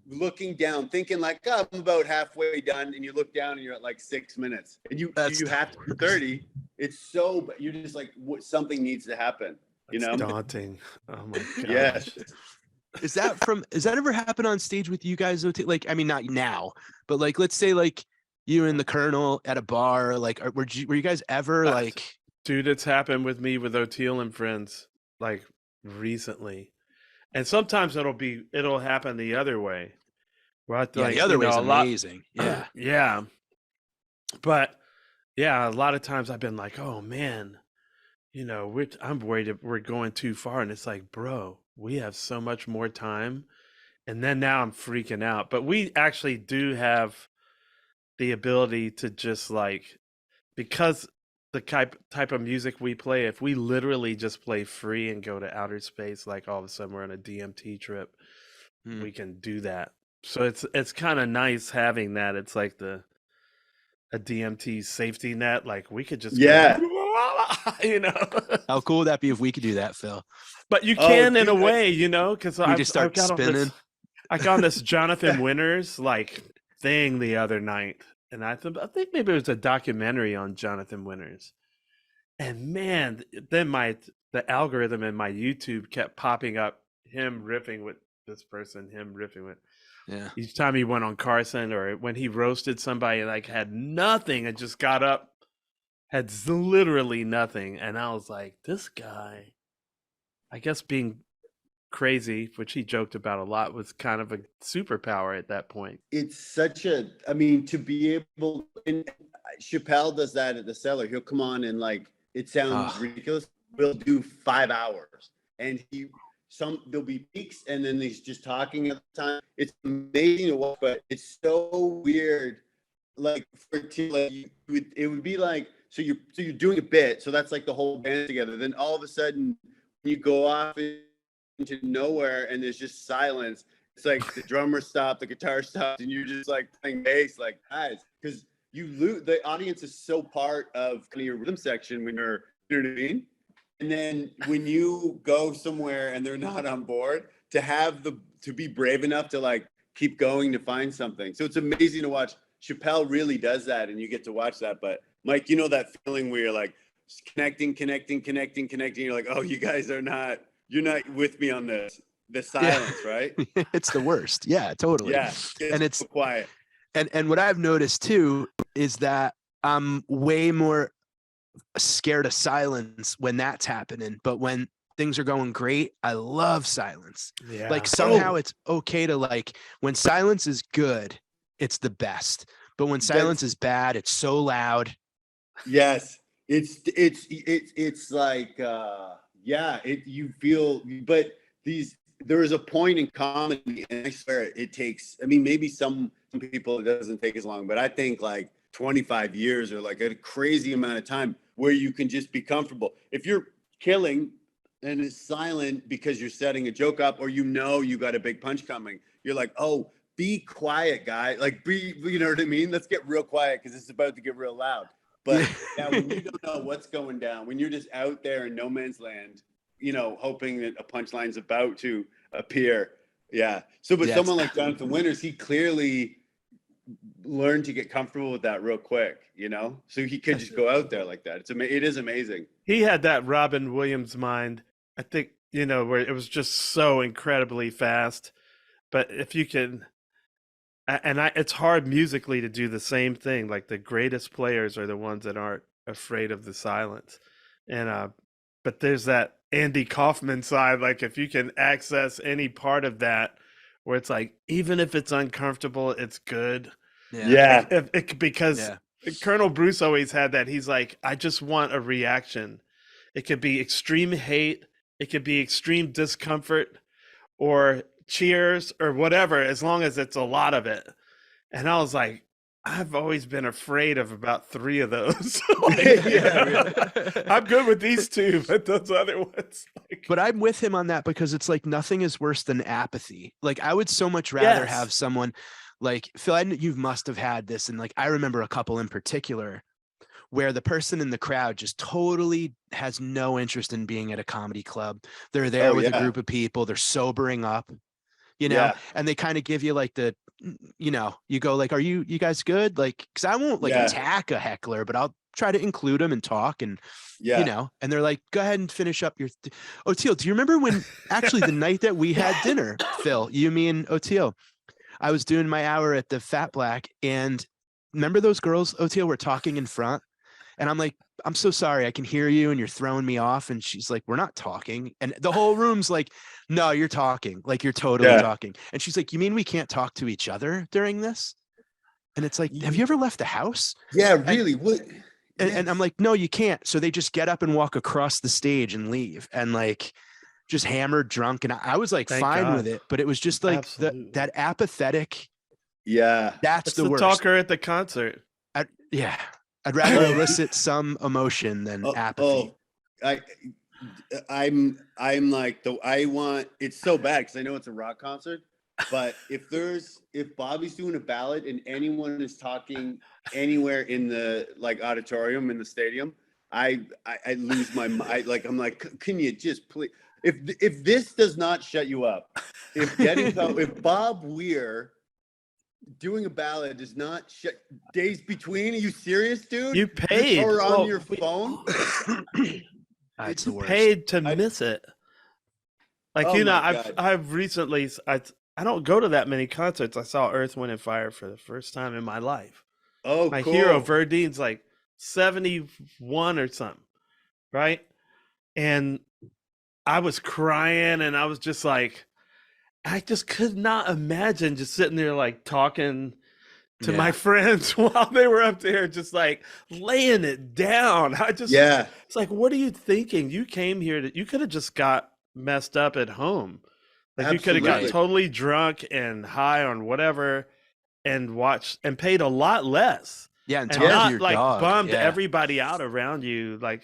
looking down, thinking like, "Oh, I'm about halfway done," and you look down and you're at like 6 minutes, and you have to be 30. It's so, you're just like, something needs to happen. You know, daunting. Oh my gosh. Yes. Is that ever happen on stage with you guys? Like, I mean, not now, but like, let's say like you and the Colonel at a bar, like, were you guys ever like? Dude, it's happened with me with O'Teal and friends, like recently, and sometimes it'll happen the other way. Where The other way is amazing. Yeah, yeah, but yeah, a lot of times I've been like, oh man, you know, I'm worried if we're going too far, and it's like, bro, we have so much more time, and then now I'm freaking out. But we actually do have the ability to just like, because the type of music we play, if we literally just play free and go to outer space, like all of a sudden we're on a DMT trip, we can do that. So it's kind of nice having that. It's like a DMT safety net. Like we could just go, you know. How cool would that be if we could do that, Phil? But you can in a way, you know, because I just start spinning. I got on this Jonathan Winters like thing the other night. And I think maybe it was a documentary on Jonathan Winters. And man, then the algorithm in my YouTube kept popping up him riffing with this person, him riffing with. Yeah. Each time he went on Carson or when he roasted somebody, like had nothing and just got up, had literally nothing. And I was like, this guy, I guess being crazy, which he joked about a lot, was kind of a superpower at that point. It's such I mean, to be able, and Chappelle does that at the Cellar. He'll come on and like, it sounds ridiculous. We'll do 5 hours, and there'll be peaks, and then he's just talking at the time. It's amazing to watch, but it's so weird. Like it would be like, so you're doing a bit, so that's like the whole band together. Then all of a sudden, you go off into nowhere and there's just silence. It's like the drummer stopped, the guitar stopped, and you're just like playing bass, like, guys, because you lose. The audience is so part of kind of your rhythm section when you're, you know what I mean? And then when you go somewhere and they're not on board, to be brave enough to like keep going to find something. So it's amazing to watch. Chappelle really does that, and you get to watch that. But Mike, you know that feeling where you're like connecting. You're like, oh, you guys you're not with me on the silence, right? It's the worst. Yeah, totally. Yeah, and it's so quiet. And what I've noticed too is that I'm way more scared of silence when that's happening. But when things are going great, I love silence. Yeah. Like somehow it's okay to like, when silence is good, it's the best. But when silence is bad, it's so loud. Yes, it's like you feel, but there is a point in comedy, and I swear it takes, I mean, maybe some people it doesn't take as long, but I think like 25 years or like a crazy amount of time where you can just be comfortable. If you're killing and it's silent because you're setting a joke up, or you got a big punch coming, you're like, oh, be quiet, guy. Like you know what I mean? Let's get real quiet because it's about to get real loud. But yeah, when you don't know what's going down, when you're just out there in no man's land, you know, hoping that a punchline's about to appear. Yeah. So, but someone like Jonathan Winters, he clearly learned to get comfortable with that real quick, you know? So he could just go out there like that. It is amazing. He had that Robin Williams mind, I think, you know, where it was just so incredibly fast. But if you can, it's hard musically to do the same thing. Like the greatest players are the ones that aren't afraid of the silence. And, but there's that Andy Kaufman side. Like if you can access any part of that, where it's like even if it's uncomfortable, it's good. Yeah. Yeah. Because Yeah. Colonel Bruce always had that. He's like, I just want a reaction. It could be extreme hate, it could be extreme discomfort, or cheers, or whatever, as long as it's a lot of it. And I was like, I've always been afraid of about 3 of those. Like, I'm good with these 2, but those other ones. Like, But I'm with him on that because it's like nothing is worse than apathy. Like I would so much rather yes. have someone like Phil. You must have had this, and like I remember a couple in particular where the person in the crowd just totally has no interest in being at a comedy club. They're there with a group of people. They're sobering up, Yeah. and they kind of give you like the, you go like, are you guys good? Like, cause I won't like attack a heckler, but I'll try to include them and talk and, and they're like, go ahead and finish up your, Oteil, do you remember when actually the night that we had dinner, Phil, you, me and Oteil, I was doing my hour at the Fat Black, and remember those girls, Oteil, were talking in front, and I'm like, I'm so sorry, I can hear you and you're throwing me off. And she's like, we're not talking. And the whole room's like, no, you're talking. Like you're totally talking. And she's like, you mean we can't talk to each other during this? And it's like, have you ever left the house? Yeah, really? What? And I'm like, no, you can't. So they just get up and walk across the stage and leave, and like just hammered, drunk. And I was like, fine with it, but it was just like that apathetic. Yeah. That's the worst. Talker at the concert. I'd rather elicit some emotion than apathy. I'm like I want, it's so bad because I know it's a rock concert, but if Bobby's doing a ballad and anyone is talking anywhere in the like auditorium in the stadium, I lose my mind. Like I'm like, can you just please? If this does not shut you up, if Bob Weir doing a ballad does not shut Days Between. Are you serious, dude? You paid or on your phone. It's the worst. Paid to miss it. Like I've recently I don't go to that many concerts. I saw Earth, Wind and Fire for the first time in my life. Oh, my cool. hero Verdine's like 71 or something, right? And I was crying, and I was just like, I just could not imagine just sitting there like talking to my friends while they were up there just like laying it down. It's like, what are you thinking? You came here you could have just got messed up at home. Like you could have got totally drunk and high on whatever and watched and paid a lot less. Yeah, and not like bummed everybody out around you. Like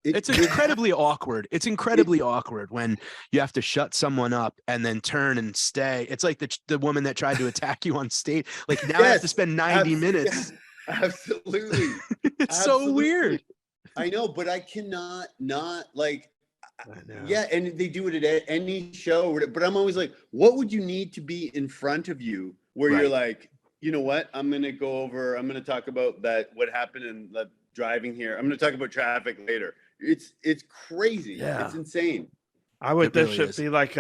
it's incredibly awkward. It's incredibly awkward when you have to shut someone up and then turn and stay. It's like the woman that tried to attack you on stage. Like now I have to spend 90 minutes. Absolutely. It's so weird. I know, but I cannot not like, yeah. And they do it at any show, but I'm always like, what would you need to be in front of you where you're like, you know what? I'm going to talk about what happened in the driving here. I'm going to talk about traffic later. It's crazy. Yeah. It's insane. There should be like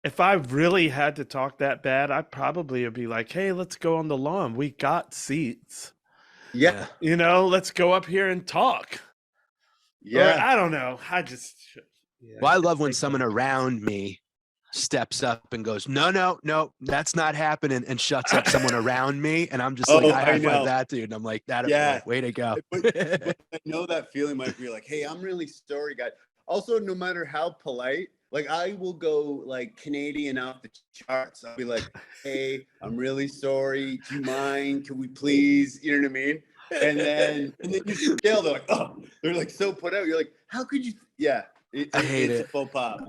if I really had to talk that bad, I probably would be like, hey, let's go on the lawn. We got seats. Yeah. Let's go up here and talk. Yeah. Or, I don't know. Well, I love when someone around me steps up and goes, no, that's not happening, and shuts up someone around me. And I'm just like, I high five that dude. And I'm like, way to go. But I know that feeling might be like, hey, I'm really sorry, guys. Also, no matter how polite, like I will go like Canadian off the charts. I'll be like, hey, I'm really sorry. Do you mind? Can we please? You know what I mean? And then you still, they're like, oh, they're like so put out. You're like, how could you? Yeah. I hate it. It's a faux pas.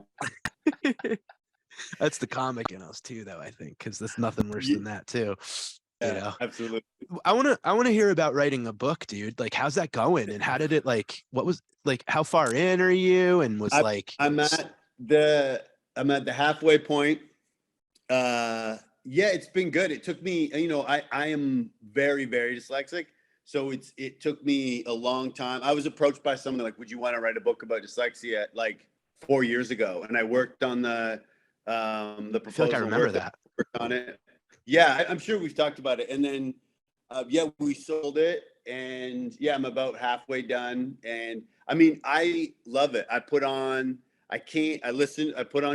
That's the comic in us too, though, I think, because there's nothing worse than that too. Yeah, absolutely. I want to hear about writing a book, dude. Like, how's that going? And how did it what was like, how far in are you? And I'm at the halfway point. Yeah, it's been good. It took me, I am very, very dyslexic. So it took me a long time. I was approached by someone like, would you want to write a book about dyslexia like 4 years ago? And I worked on the proposal. I feel like I remember that. Worked on it. Yeah, I'm sure we've talked about it. And then, we sold it. and yeah, I'm about halfway done. And I mean, I love it. I put on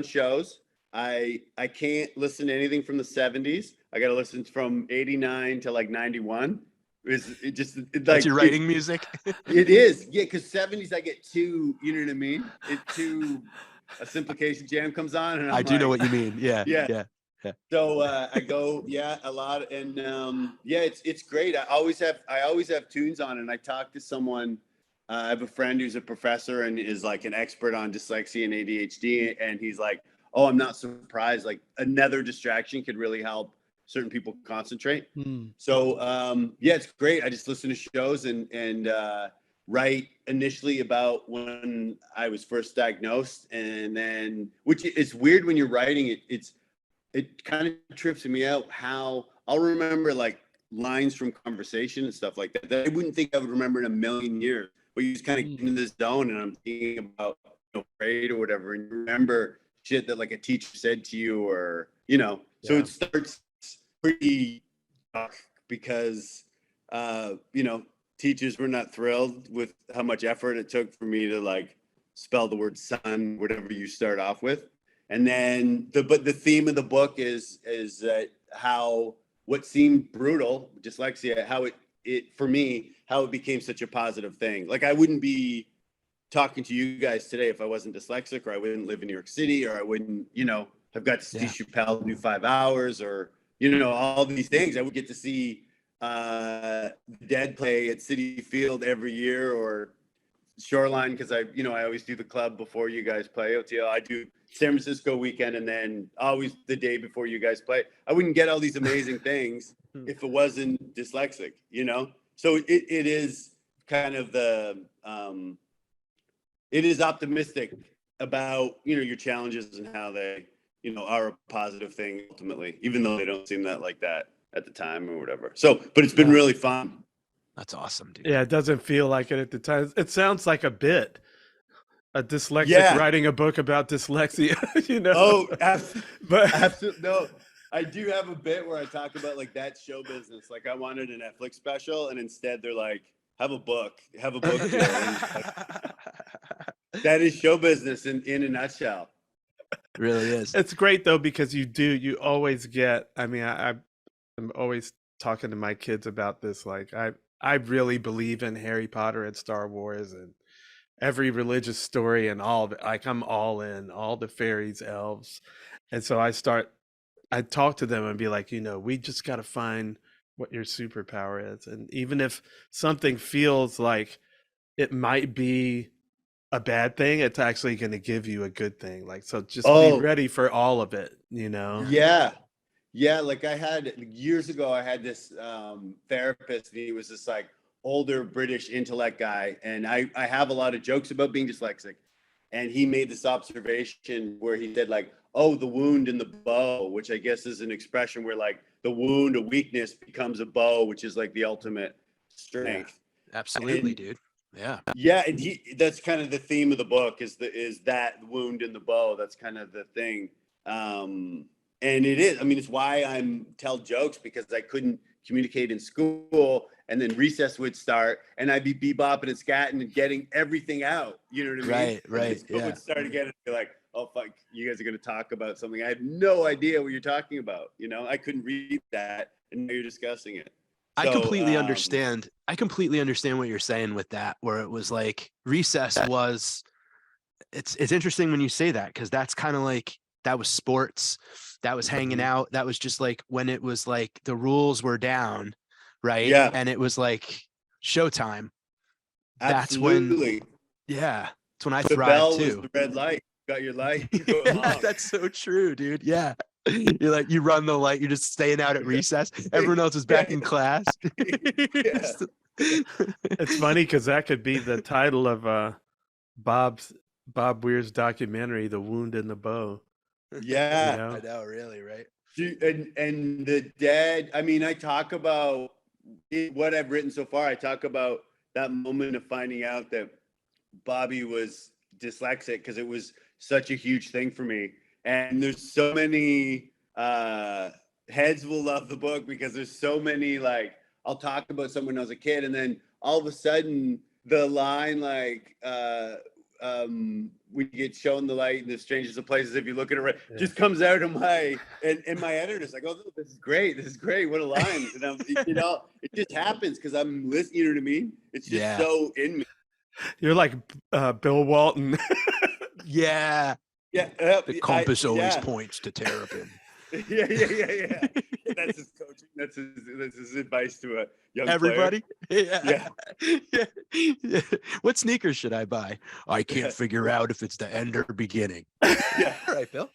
shows. I can't listen to anything from the 70s. I got to listen from 89 to like 91. That's your writing music. It is. Yeah, because 70s I get too, you know what I mean? A Simplification Jam comes on and I'm I do know like, what you mean. Yeah. yeah. Yeah. So I go, a lot, and yeah, it's great. I always have tunes on, and I talk to someone. I have a friend who's a professor and is like an expert on dyslexia and ADHD, and he's like, "Oh, I'm not surprised. Like another distraction could really help certain people concentrate." So yeah, it's great. I just listen to shows and write initially about when I was first diagnosed, and then which is weird when you're writing it. It kind of trips me out how I'll remember like lines from conversation and stuff like that I wouldn't think I would remember in a million years. But you just kind of get into this zone, and I'm thinking about grade or whatever, and you remember shit that like a teacher said to you, or So it starts pretty dark because teachers were not thrilled with how much effort it took for me to like spell the word sun, whatever you start off with. And then the theme of the book is how what seemed brutal, dyslexia, how it for me, how it became such a positive thing. Like I wouldn't be talking to you guys today if I wasn't dyslexic, or I wouldn't live in New York City, or I wouldn't, have got to see Chappelle do 5 hours, or all these things. I would get to see the Dead play at Citi Field every year, or Shoreline, because I always do the club before you guys play. OTL, I do San Francisco weekend, and then always the day before you guys play. I wouldn't get all these amazing things if it wasn't dyslexic, So it is kind of it is optimistic about your challenges and how they are a positive thing ultimately, even though they don't seem like that at the time or whatever. So, but it's been really fun. That's awesome, dude. Yeah, it doesn't feel like it at the time. It sounds like a bit. A dyslexic writing a book about dyslexia, Oh, but absolutely. No, I do have a bit where I talk about like that show business. Like I wanted a Netflix special, and instead they're like, have a book, Joe. That is show business in a nutshell. It really is. It's great though, because you always get, I mean, I'm always talking to my kids about this. Like I really believe in Harry Potter and Star Wars and every religious story and all of it. Like I'm all in, all the fairies, elves. And so I talk to them and be like, we just got to find what your superpower is. And even if something feels like it might be a bad thing, it's actually going to give you a good thing. Like, so just be ready for all of it, Yeah. Yeah. Like years ago, I had this therapist, and he was this like older British intellect guy. And I have a lot of jokes about being dyslexic. And he made this observation where he said like, oh, the wound in the bow, which I guess is an expression where like the wound, a weakness becomes a bow, which is like the ultimate strength. Yeah, absolutely, dude. Yeah. Yeah. And that's kind of the theme of the book is that wound in the bow. That's kind of the thing. And it is, I mean, it's why I tell jokes, because I couldn't communicate in school, and then recess would start and I'd be bebopping and scatting and getting everything out. You know what I mean? Right. School would start again and be like, oh, fuck, you guys are going to talk about something. I had no idea what you're talking about. I couldn't read that, and now you're discussing it. So, I completely understand. I completely understand what you're saying with that, where it was like recess was, it's interesting when you say that, because that's kind of like, that was sports, that was hanging out, that was just like when it was like the rules were down, right? Yeah. And it was like showtime. Absolutely. That's when I the thrived bell too. Was the red light. Got your light. That's so true, dude. Yeah. You're like, you run the light, you're just staying out at recess. Everyone else is back in class. It's funny because that could be the title of Bob Weir's documentary, The Wound in the Bow. Yeah. I know, really, right? And the dead, I mean, I talk about what I've written so far. I talk about that moment of finding out that Bobby was dyslexic, because it was such a huge thing for me. And there's so many heads will love the book, because there's so many, like, I'll talk about someone when I was a kid, and then all of a sudden the line like we get shown the light in the strangest of places if you look at it right, just comes out of my and my editor's like, oh, this is great, what a line. And I'm, it just happens because I'm listening, you know what I mean? It's just so in me. You're like Bill Walton. Yeah, the compass always points to Terrapin. yeah. That's his coaching. That's his advice to a young everybody player. Yeah. What sneakers should I buy? I can't figure out if it's the end or beginning. Yeah. All right, Bill.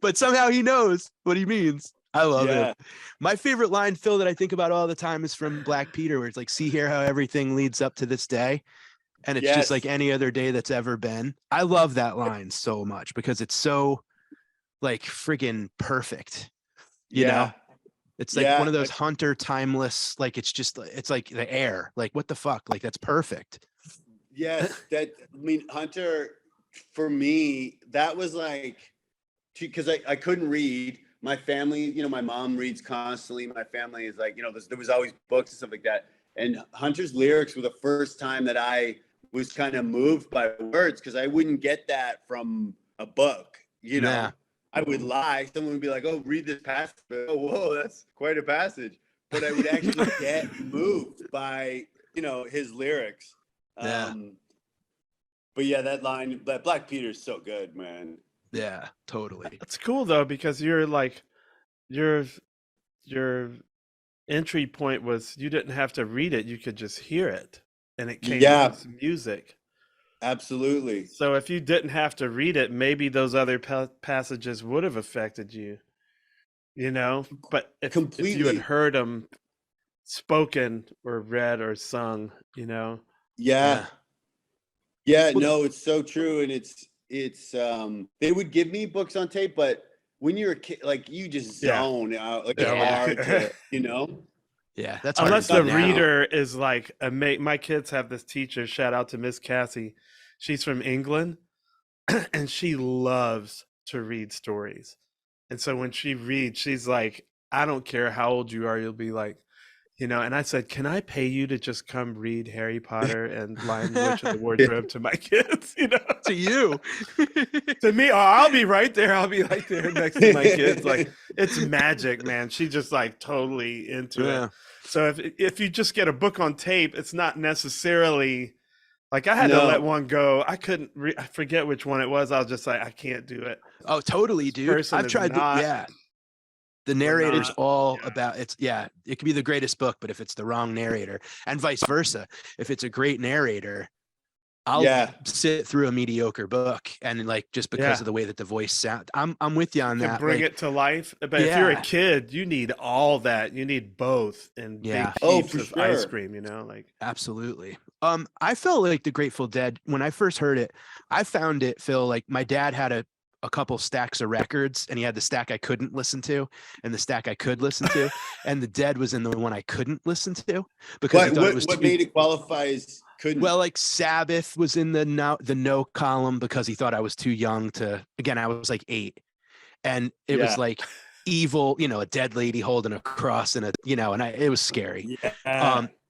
But somehow he knows what he means. I love it. My favorite line, Phil, that I think about all the time is from Black Peter, where it's like, see here how everything leads up to this day. And it's just like any other day that's ever been. I love that line so much because it's so like friggin' perfect. You know, it's like one of those Hunter timeless, like it's like the air, like what the fuck, like that's perfect. Yes, Hunter, for me, that was like, because I couldn't read. My family, my mom reads constantly. My family is like, there was always books and stuff like that. And Hunter's lyrics were the first time that I was kind of moved by words, because I wouldn't get that from a book, I would lie. Someone would be like, oh, read this passage. Oh, whoa, that's quite a passage. But I would actually get moved by, his lyrics. But yeah, that line, that Black Peter is so good, man. Yeah, totally. It's cool though, because you're like, your entry point was you didn't have to read it. You could just hear it. And it came with music. Absolutely. So if you didn't have to read it, maybe those other passages would have affected you, But if you had heard them spoken or read or sung, Yeah, no, it's so true. And it's they would give me books on tape, but when you're a kid, like you just zone out, like it's hard to, Yeah, that's unless the reader is like my kids have this teacher, shout out to Miss Cassie. She's from England and she loves to read stories. And so when she reads, she's like, I don't care how old you are, you'll be like, and I said, can I pay you to just come read Harry Potter and Lion, the Witch, and the Wardrobe to my kids, To you. To me, I'll be right there. I'll be right there next to my kids. Like, it's magic, man. She just like totally into it. So if you just get a book on tape, it's not necessarily like I had to let one go. I couldn't. I forget which one it was. I was just like, I can't do it. Oh, totally, dude. I've tried. The narrator's all about it's. Yeah, it could be the greatest book, but if it's the wrong narrator, and vice versa, if it's a great narrator, I'll sit through a mediocre book and like just because of the way that the voice sounds. I'm with you on that. Bring it to life. But if you're a kid, you need all that. You need both and big heaps of ice cream. Like absolutely. I felt like the Grateful Dead when I first heard it. I found it, Phil. Like my dad had a couple stacks of records, and he had the stack I couldn't listen to, and the stack I could listen to, and the Dead was in the one I couldn't listen to because what made it qualify as couldn't? Well, like Sabbath was in the no column because he thought I was too young to. Again, I was like 8, and it was like evil, a dead lady holding a cross and it was scary.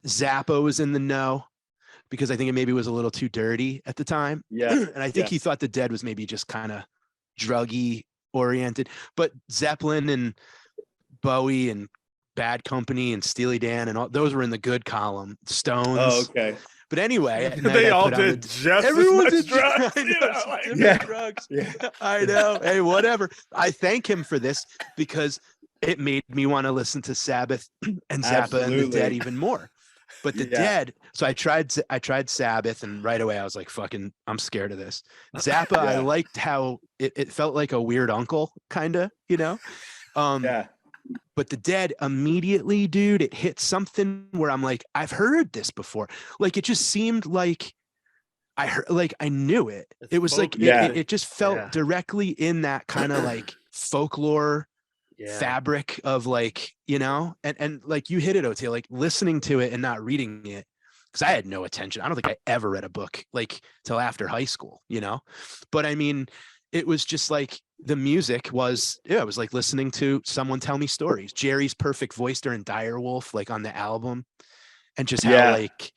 Zappa was in the no because I think it maybe was a little too dirty at the time. And I think he thought the Dead was maybe just kind of druggy oriented, but Zeppelin and Bowie and Bad Company and Steely Dan and all those were in the good column. Stones. Oh, okay. But anyway, they all did just everyone did drugs. Drugs. I know. Hey, whatever. I thank him for this because it made me want to listen to Sabbath and Zappa and the Dead even more. But the Dead, so I tried Sabbath, and right away I was like, fucking, I'm scared of this. Zappa, I liked how it felt like a weird uncle, kind of, But the Dead immediately, dude, it hit something where I'm like, I've heard this before. Like, it just seemed like I heard, like I knew it. It was like, it just felt directly in that kind of like folklore fabric of like, and like you hit it, OT, like listening to it and not reading it. Cause I had no attention. I don't think I ever read a book like till after high school, But I mean, it was just like, the music was, it was like listening to someone tell me stories. Jerry's perfect voice during Direwolf, like on the album, and just how Yeah. like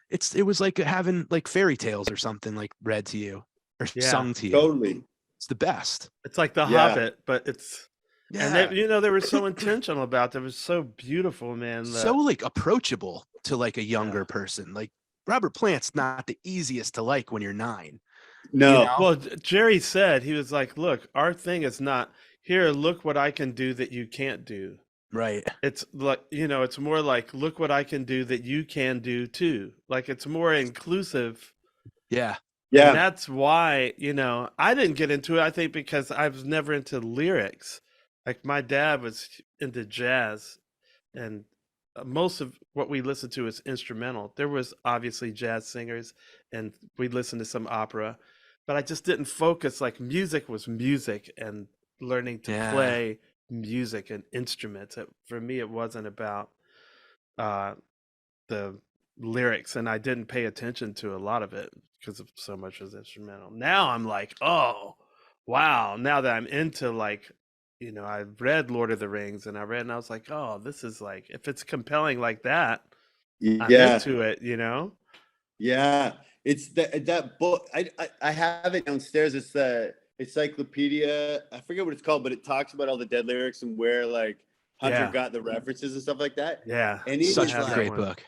it was like having like fairy tales or something like read to you or sung to you. Totally. It's the best. It's like The Yeah. Hobbit, but it's and Yeah. they were so intentional about it. It was so beautiful, man. So like approachable to like a younger Yeah. person. Like Robert Plant's not the easiest to like when you're 9. No. You know? Well, Jerry said, he was like, look, our thing is not here, look what I can do that you can't do. Right. It's like, it's more like, look what I can do that you can do too. Like, it's more inclusive. Yeah. Yeah. And that's why, I didn't get into it, I think, because I was never into lyrics. Like, my dad was into jazz, and most of what we listened to is instrumental. There was obviously jazz singers, and we listened to some opera, but I just didn't focus. Like, music was music, and learning to play music and instruments. For me, it wasn't about the lyrics, and I didn't pay attention to a lot of it because of so much was instrumental. Now I'm like, oh, wow. Now that I'm into like, I've read Lord of the Rings, and I was like, oh, this is like, if it's compelling like that, I'm Yeah. into it, Yeah. It's that book. I have it downstairs. It's the encyclopedia. I forget what it's called, but it talks about all the dead lyrics and where like Hunter got the references and stuff like that. Yeah. And it's Such a like, great book.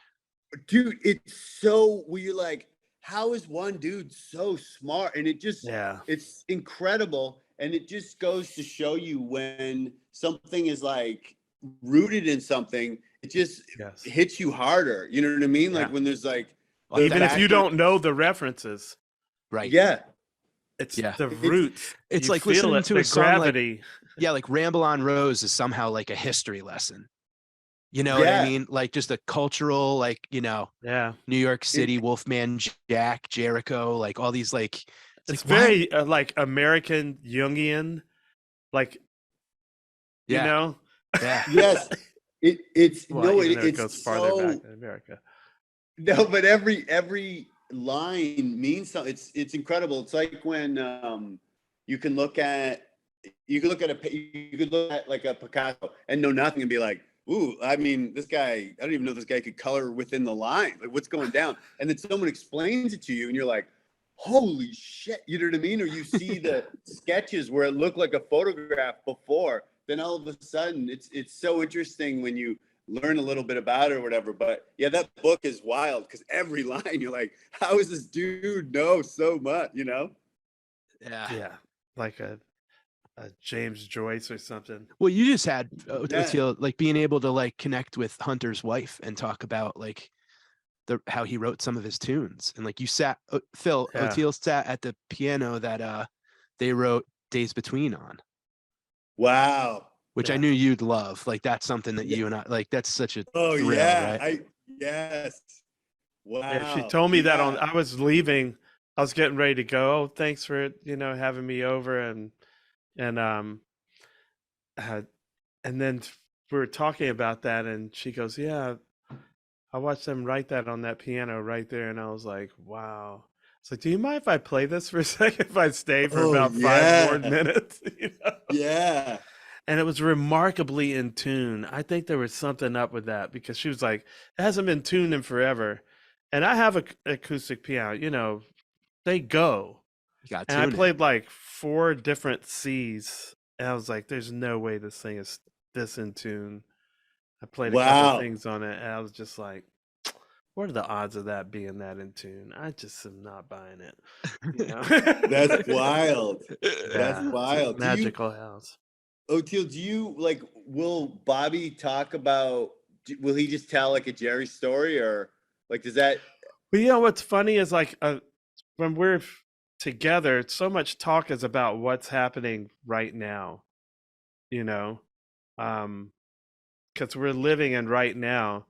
Dude, it's so where you're like, how is one dude so smart? And it's incredible. And it just goes to show you when something is like rooted in something, it just hits you harder. You know what I mean? Like when there's like, even if you don't know the references. Right. Yeah. It's the roots. It's you like feel listening it, to the a song gravity. like Ramble on Rose is somehow like a history lesson. You know what I mean? Like just a cultural, like, New York City, Wolfman Jack, Jericho, like all these like it's like, very like American Jungian, like Yeah. Yes. It's it goes farther back in America. No, but every line means something. It's incredible. It's like when you could look at like a Picasso and know nothing and be like, ooh, I mean, this guy, I don't even know if this guy could color within the line, like what's going down. And then someone explains it to you and you're like, holy shit, you know what I mean? Or you see the sketches where it looked like a photograph before, then all of a sudden it's so interesting when you learn a little bit about it or whatever. But yeah, that book is wild because every line you're like, how is this dude know so much, Yeah, like a James Joyce or something. Well, you just had Oteil, like being able to like connect with Hunter's wife and talk about like how he wrote some of his tunes, and like you sat Oteil sat at the piano that they wrote Days Between on. Wow. Which I knew you'd love. Like that's something that you and I like. That's such a thrill, right? Yes. Wow. Yeah, she told me that I was leaving. I was getting ready to go. Oh, thanks for having me over, and then we were talking about that, and she goes, yeah, I watched them write that on that piano right there. And I was like, wow. It's like, do you mind if I play this for a second, if I stay for about 5 more minutes? Yeah. And it was remarkably in tune. I think there was something up with that because she was like, it hasn't been tuned in forever. And I have an acoustic piano, they go. And I played like 4 different C's. And I was like, there's no way this thing is this in tune. I played a couple things on it, and I was just like, what are the odds of that being that in tune? I just am not buying it. That's wild. That's wild. Magical house. Oteil, do you like, will Bobby talk about, will he just tell like a Jerry story, or like, does that? Well, what's funny is like when we're together, so much talk is about what's happening right now, because we're living in right now.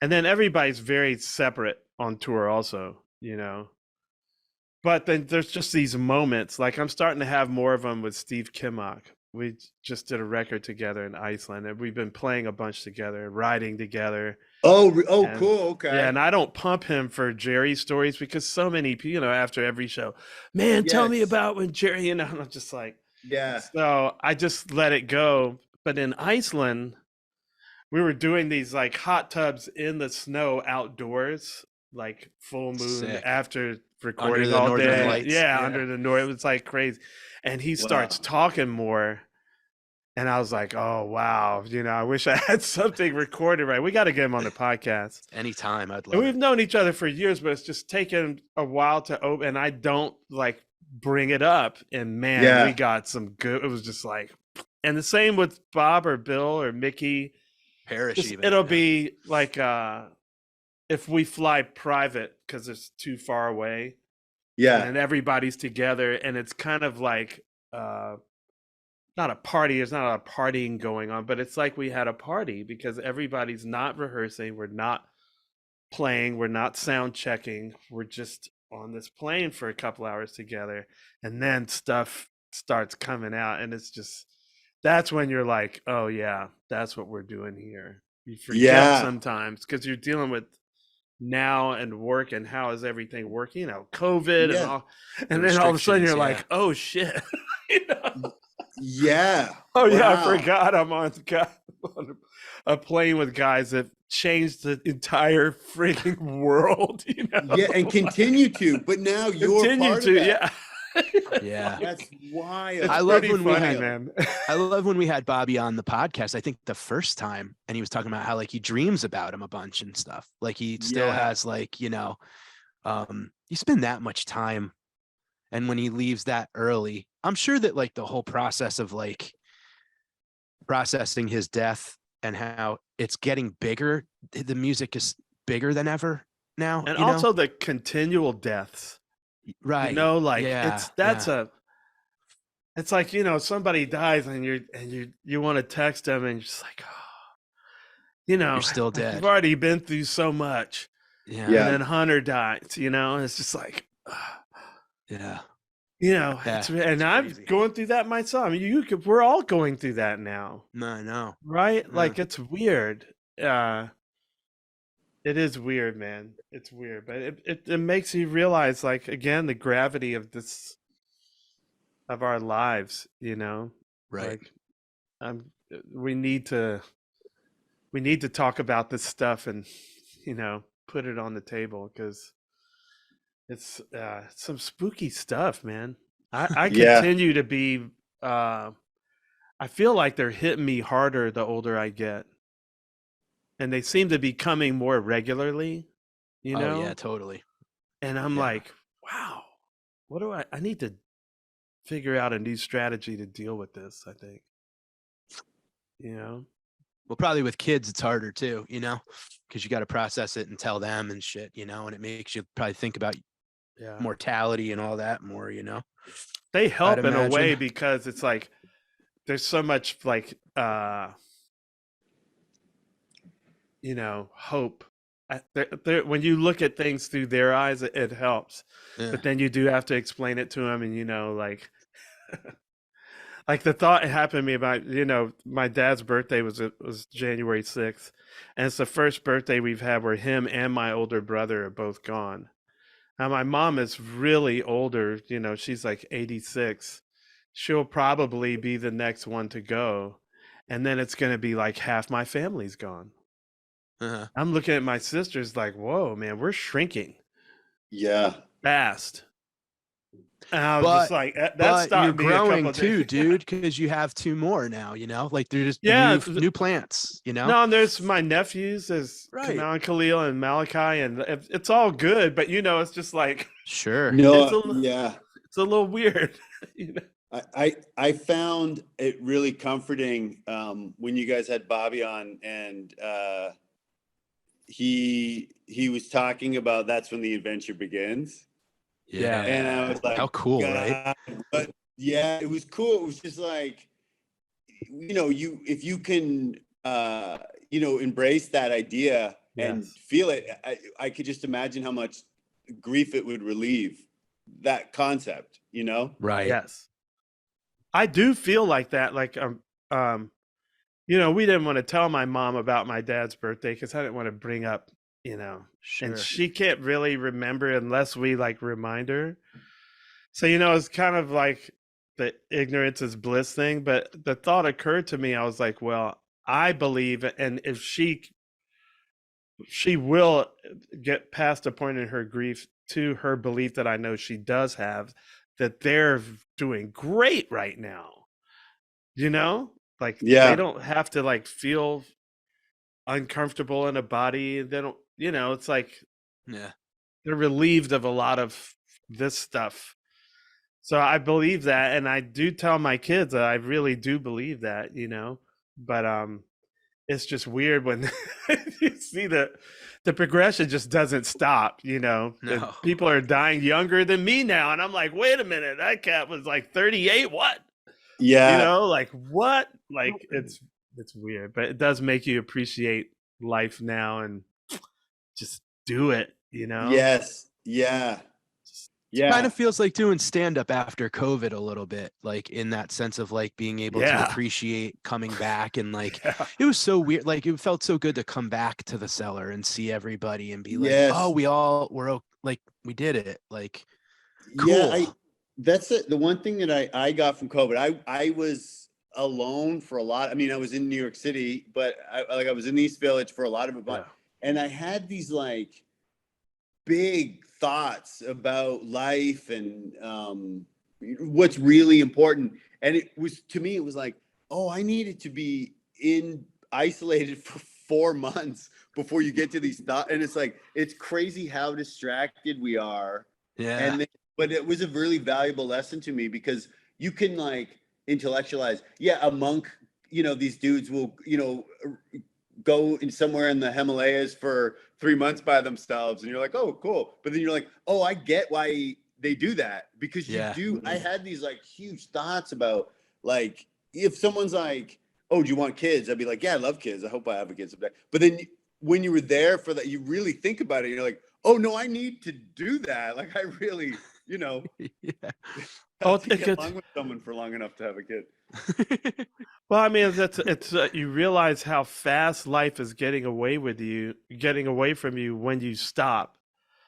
And then everybody's very separate on tour also, But then there's just these moments, like I'm starting to have more of them with Steve Kimmock. We just did a record together in Iceland, and we've been playing a bunch together, riding together. Oh, cool. Okay. Yeah, and I don't pump him for Jerry stories because so many people, after every show, man, tell me about when Jerry, and I'm just like, Yeah. So I just let it go. But in Iceland, we were doing these like hot tubs in the snow outdoors, like full moon Sick. after Under recording the all northern day. lights. Yeah, under the north. It was like crazy. And he starts Wow. talking more. And I was like, oh, wow. I wish I had something recorded right. We got to get him on the podcast. Anytime, I'd And love we've it. known each other for years, but it's just taken a while to open. And I don't like bring it up. And man, Yeah. we got some good. It was just like, and the same with Bob or Bill or Mickey. Perish even. It'll yeah. be like if we fly private because it's too far away Yeah. and everybody's together and it's kind of like not a party, there's not a lot of partying going on, but it's like we had a party because everybody's not rehearsing, we're not playing, we're not sound checking, we're just on this plane for a couple hours together, and then stuff starts coming out, and it's just that's when you're like, oh yeah, that's what we're doing here. You forget Yeah. sometimes because you're dealing with now and work and how is everything working, COVID and Yeah. all, and then all of a sudden you're restrictions, like, oh shit. Yeah. Oh yeah, I Wow. forgot I'm on a plane with guys that changed the entire freaking world. Yeah, and continue to, but now you're Continue part to, of that. Yeah. That's wild. It's I love pretty when we funny, had- man. I love when we had Bobby on the podcast, I think the first time, and he was talking about how like he dreams about him a bunch and stuff. Like he still Yeah. has like, you spend that much time. And when he leaves that early, I'm sure that like the whole process of like processing his death and how it's getting bigger, the music is bigger than ever now. And you know? also the continual deaths. Right. Like yeah, it's like, somebody dies and you want to text them and you're just like, oh, you're still like, dead. you've already been through so much. Yeah. Yeah. And then Hunter dies, and it's just like, Yeah. and I'm crazy. going through that myself. I mean, we're all going through that now, No, I know. right? Yeah. Like it's weird. It is weird, man. It's weird, but it makes you realize, like, again, the gravity of our lives. Right. Like, we need to talk about this stuff and put it on the table because it's some spooky stuff, man. I Yeah. continue to be I feel like they're hitting me harder the older I get. And they seem to be coming more regularly, Oh yeah, totally. And I'm Yeah. like, wow, what do I need to figure out a new strategy to deal with this, I think. Well, probably with kids, it's harder too, because you got to process it and tell them and shit, and it makes you probably think about mortality and all that more, They help I'd in a way imagine. because it's like there's so much like hope. When you look at things through their eyes, it helps. Yeah. But then you do have to explain it to them, and like like the thought happened to me about my dad's birthday was January 6th, and it's the first birthday we've had where him and my older brother are both gone. Now my mom is really older, she's like 86. She'll probably be the next one to go, and then it's going to be like half my family's gone. Uh-huh. I'm looking at my sisters like, whoa, man, we're shrinking. Yeah. Fast. And I was just like, that stopped me you're growing a couple too, days. dude, because you have two more now, like they're just new plants, No, and there's my nephews, there's Kamal and Khalil and Malachi, and it's all good, but it's just like, sure. No, it's a little weird. I found it really comforting when you guys had Bobby on, and he was talking about that's when the adventure begins. Yeah. And I was like, how cool, right? But yeah, it was cool. It was just like, if you can, embrace that idea and feel it, I could just imagine how much grief it would relieve, that concept, Right. Yes. I do feel like that. Like, we didn't want to tell my mom about my dad's birthday because I didn't want to bring up, Sure. and she can't really remember unless we like remind her. So, it's kind of like the ignorance is bliss thing, but the thought occurred to me. I was like, well, I believe, and if she will get past a point in her grief to her belief that I know she does have, that they're doing great right now. Like they Yeah. don't have to like feel uncomfortable in a body. They don't, it's like Yeah. they're relieved of a lot of this stuff. So I believe that, and I do tell my kids that I really do believe that, but it's just weird when you see the progression just doesn't stop, No. People are dying younger than me now, and I'm like, wait a minute, that cat was like 38. What? Yeah. Like what? Like it's weird, but it does make you appreciate life now and just do it, Yes. Yeah. Kind Yeah. of feels like doing stand up after COVID a little bit, like in that sense of like being able to Yeah. appreciate coming back. And like, Yeah. it was so weird. Like, it felt so good to come back to the cellar and see everybody and be like, Yes. oh, like, we did it. Like, Yeah. cool. That's it. The one thing that I got from COVID, I was alone for a lot. I mean, I was in New York City, but I was in the East Village for a lot of it. Yeah. And I had these like big thoughts about life and what's really important. And it was, to me, it was like, oh, I needed to be isolated for 4 months before you get to these thoughts. And it's like, it's crazy how distracted we are. Yeah. And then, but it was a really valuable lesson to me because you can like intellectualize. Yeah, a monk, these dudes will, go in somewhere in the Himalayas for 3 months by themselves, and you're like, oh, cool. But then you're like, oh, I get why they do that, because you do. I had these like huge thoughts about like, if someone's like, oh, do you want kids? I'd be like, yeah, I love kids. I hope I have a kid someday. But then when you were there for that, you really think about it. You're like, oh no, I need to do that. Like I really, Yeah. have to get along with someone for long enough to have a kid. Well, I mean, it's you realize how fast life is getting away from you when you stop.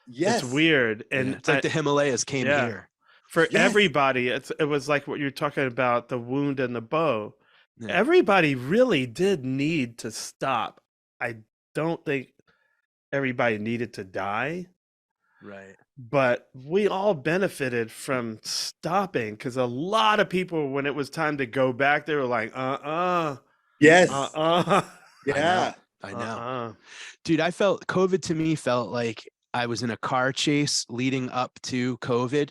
Yes. It's weird, and it's like the Himalayas came here. For everybody. It was like what you're talking about, the wound and the bow. Yeah. Everybody really did need to stop. I don't think everybody needed to die. Right. But we all benefited from stopping, because a lot of people, when it was time to go back, they were like, yes, yeah, I know. Dude, COVID to me felt like I was in a car chase leading up to COVID,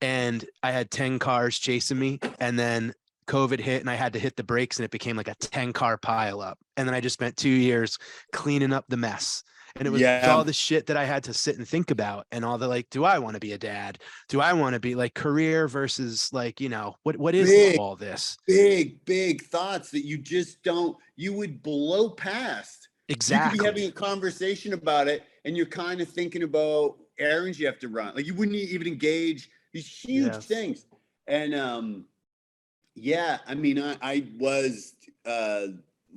and I had 10 cars chasing me, and then COVID hit and I had to hit the brakes, and it became like a 10-car pileup. And then I just spent 2 years cleaning up the mess. And it was all the shit that I had to sit and think about, and all the like, do I want to be a dad? Do I want to be like career versus like, what is all this? Big thoughts that you just you would blow past. Exactly. You could be having a conversation about it, and you're kind of thinking about errands you have to run. Like you wouldn't even engage these huge things. And I mean, I was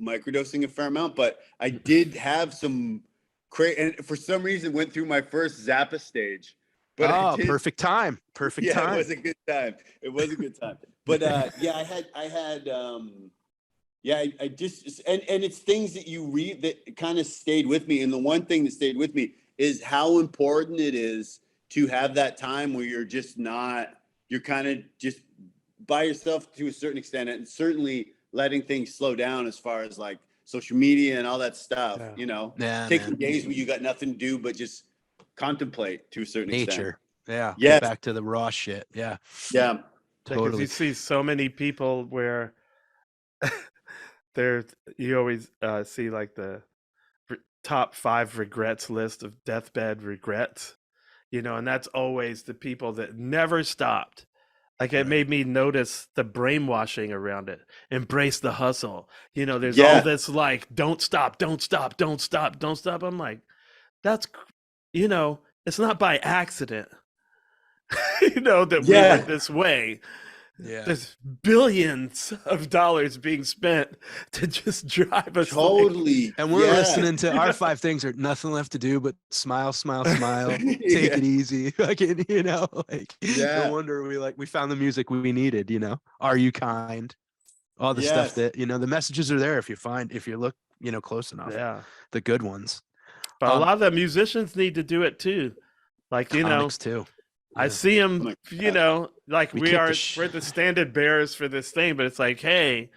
microdosing a fair amount, but I did have some and for some reason went through my first Zappa stage. But perfect time. Perfect time. It was a good time. But I just, and it's things that you read that kind of stayed with me. And the one thing that stayed with me is how important it is to have that time where you're kind of just by yourself to a certain extent, and certainly letting things slow down as far as like social media and all that stuff, taking days where you got nothing to do but just contemplate to a certain extent. Yeah. Get back to the raw shit. Yeah. Yeah. Totally. Because you see so many people where you always see like the top 5 regrets list of deathbed regrets, and that's always the people that never stopped. Like it made me notice the brainwashing around it. Embrace the hustle. There's all this like, don't stop. I'm like, that's, it's not by accident, that we were this way. Yeah. There's billions of dollars being spent to just drive us. Totally. And we're Yeah. listening to our 5 things are nothing left to do but smile, smile, smile, take Yeah. it easy. Fucking, like, Yeah. no wonder we found the music we needed, Are You Kind? All the stuff Yes. that, the messages are there if you look, close enough, Yeah. the good ones. But a lot of the musicians need to do it too. Like, Comics too. I Yeah. see Oh them, my God. like We we're kicked the the standard bearers for this thing, but it's like, hey,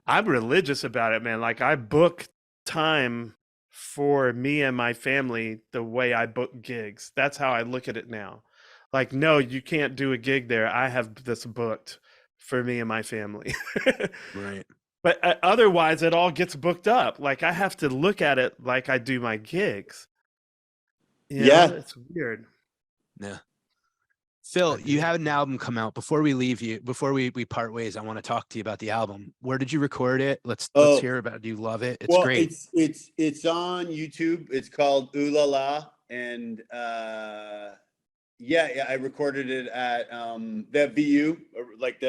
I'm religious about it, man. Like I book time for me and my family the way I book gigs. That's how I look at it now. Like, no, you can't do a gig there. I have this booked for me and my family. Right. But otherwise, it all gets booked up. Like I have to look at it like I do my gigs. Yeah. It's weird. Yeah. Phil, you have an album come out. Before we leave you, before we part ways, I want to talk to you about the album. Where did you record it? Let's hear about it. Do you love it? It's great. It's on YouTube. It's called Ooh La La. And yeah, I recorded it at the VU, like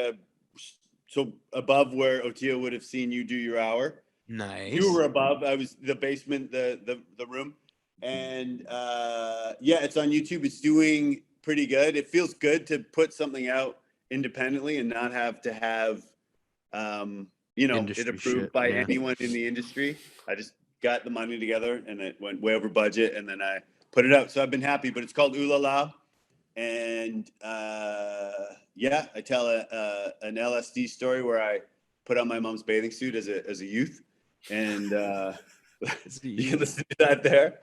so above where Oteil would have seen you do your hour. Nice. You were above. I was the basement, the room. And yeah, it's on YouTube. It's doing pretty good. It feels good to put something out independently and not have to have Industry it approved shit, by yeah. anyone in the industry. I just got the money together and it went way over budget and then I put it out. So I've been happy, but it's called Ooh La La. And yeah, I tell an LSD story where I put on my mom's bathing suit as a youth. And you can listen to that there.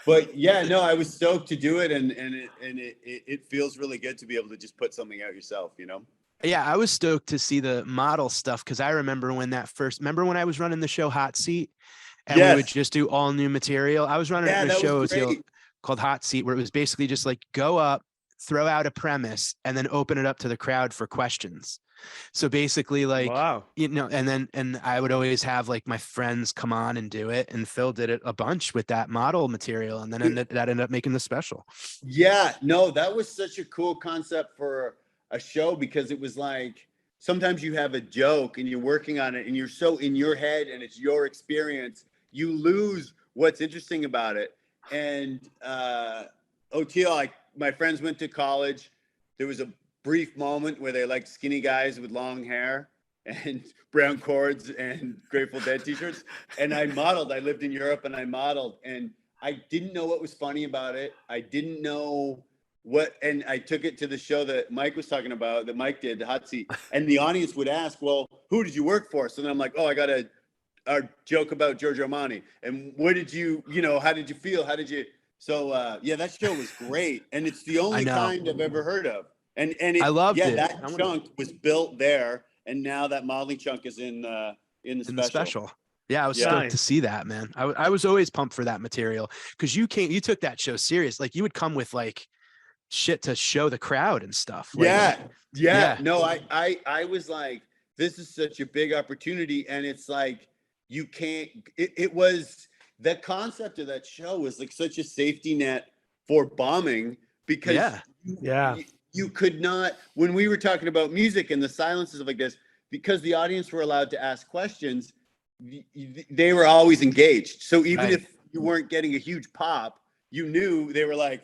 But yeah, no, I was stoked to do it, and it feels really good to be able to just put something out yourself, Yeah, I was stoked to see the model stuff because I remember when I was running the show Hot Seat, and we would just do all new material. I was running a show called Hot Seat where it was basically just like go up, throw out a premise, and then open it up to the crowd for questions. So basically, like, wow. And I would always have like my friends come on and do it. And Phil did it a bunch with that model material. And then that ended up making the special. Yeah, no, that was such a cool concept for a show because it was like, sometimes you have a joke and you're working on it and you're so in your head and it's your experience, you lose what's interesting about it. And Oteil, like my friends went to college. There was a brief moment where they liked skinny guys with long hair and brown cords and Grateful Dead t-shirts. And I lived in Europe and I modeled and I didn't know what was funny about it. I didn't know and I took it to the show that Mike was talking about, that Mike did, the Hot Seat. And the audience would ask, well, who did you work for? So then I'm like, oh, I got a joke about Giorgio Armani. And what did how did you feel? So yeah, that show was great. And it's the only kind I've ever heard of. And I loved it. That chunk was built there, and now that modeling chunk is in the special. Yeah, I was stoked to see that, man. I was always pumped for that material because you took that show serious. Like you would come with like shit to show the crowd and stuff. Like, yeah. No, I was like, this is such a big opportunity, and it's like you can't. It was the concept of that show was like such a safety net for bombing because you could not, when we were talking about music and the silences like this, because the audience were allowed to ask questions, they were always engaged. So even if you weren't getting a huge pop, you knew they were like,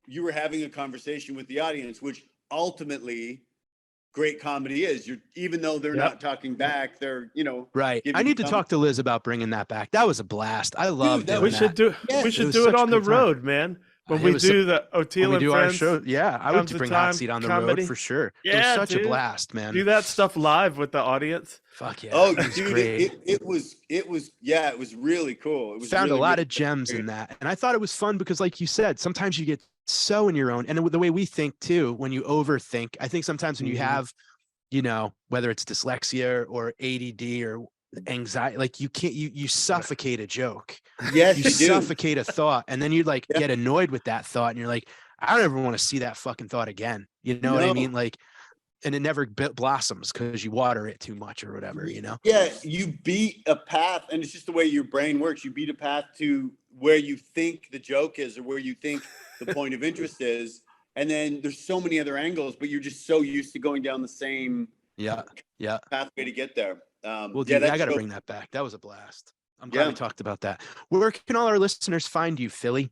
you were having a conversation with the audience, which ultimately great comedy is. Even though they're not talking back, they're, right. I need to talk to Liz about bringing that back. That was a blast. I love that. We should do it on the road, man. When we do the Oteil and Friends show, I would bring Hot Seat on the road for sure. Yeah, it was such a blast, man. Do that stuff live with the audience. Fuck yeah! Oh, dude, it was really cool. It was found really, a lot of gems in that, and I thought it was fun because, like you said, sometimes you get so in your own, and the way we think too, when you overthink, I think sometimes when you have, whether it's dyslexia or ADD or anxiety, like you can't, you suffocate a joke. Yes, you suffocate a thought, and then you like get annoyed with that thought, and you're like, I don't ever want to see that fucking thought again. You know what I mean? Like, and it never blossoms because you water it too much or whatever. Yeah, you beat a path, and it's just the way your brain works. You beat a path to where you think the joke is or where you think the point of interest is, and then there's so many other angles, but you're just so used to going down the same Yeah. pathway to get there. Well, dude, I got to bring that back. That was a blast. I'm glad we talked about that. Where can all our listeners find you, Philly?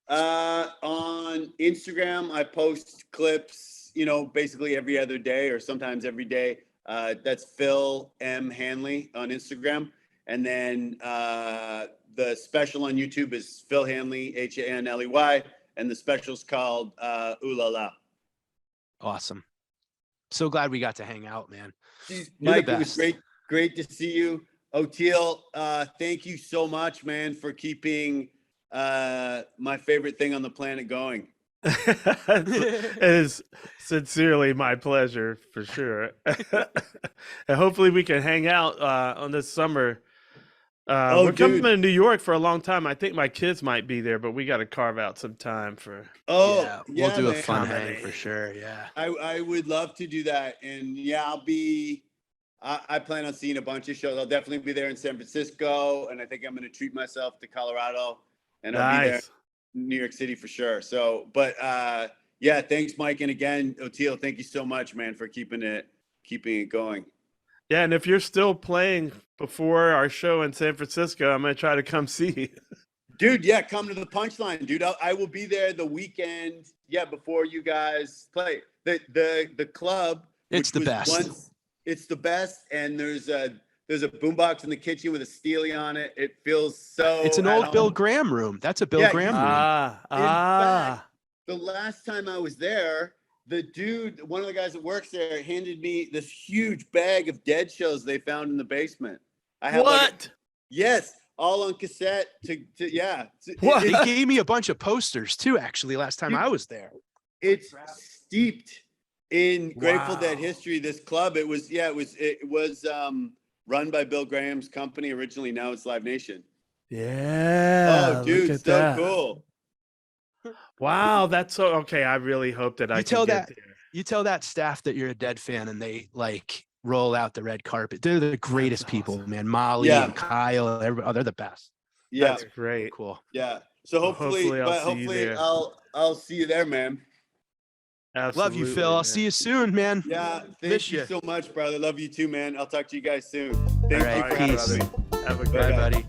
On Instagram, I post clips, basically every other day or sometimes every day. That's Phil M. Hanely on Instagram. And then the special on YouTube is Phil Hanley, Hanley. And the special's called Ooh La La. Awesome. So glad we got to hang out, man. Mike, it was great to see you. Oteil, thank you so much, man, for keeping my favorite thing on the planet going. It is sincerely my pleasure, for sure. And hopefully we can hang out on this summer. We're coming to New York for a long time. I think my kids might be there, but we got to carve out some time for. We'll do a fun hang for sure. Yeah, I would love to do that, and I'll be. I plan on seeing a bunch of shows. I'll definitely be there in San Francisco, and I think I'm going to treat myself to Colorado, and I'll be there in New York City for sure. So, but thanks, Mike, and again, Oteil, thank you so much, man, for keeping it going. Yeah, and if you're still playing before our show in San Francisco, I'm going to try to come see you. Dude, come to the Punchline, dude. I will be there the weekend, before you guys play. The club. It's the best. It's the best, and there's a boombox in the kitchen with a Steely on it. It feels so. It's an old Bill Graham room. That's a Bill Graham room. In fact, the last time I was there, the dude, one of the guys that works there, handed me this huge bag of Dead shows they found in the basement. I have yes, all on cassette. What? He gave me a bunch of posters too. Actually, last time I was there, it's steeped in Grateful Dead history. This club, it was run by Bill Graham's company originally. Now it's Live Nation. Yeah. Oh, dude, so cool. Wow, that's so okay. I really hope that I can get there. You tell that staff that you're a Dead fan, and they roll out the red carpet. They're the greatest people, man. Molly and Kyle, everybody, they're the best. Yeah, that's great. Cool. Yeah. So hopefully I'll see you there, man. Absolutely, love you, Phil. man. I'll see you soon, man. Yeah, thank you so much, brother. Love you too, man. I'll talk to you guys soon. Thank you for having me. Have a Bye, buddy.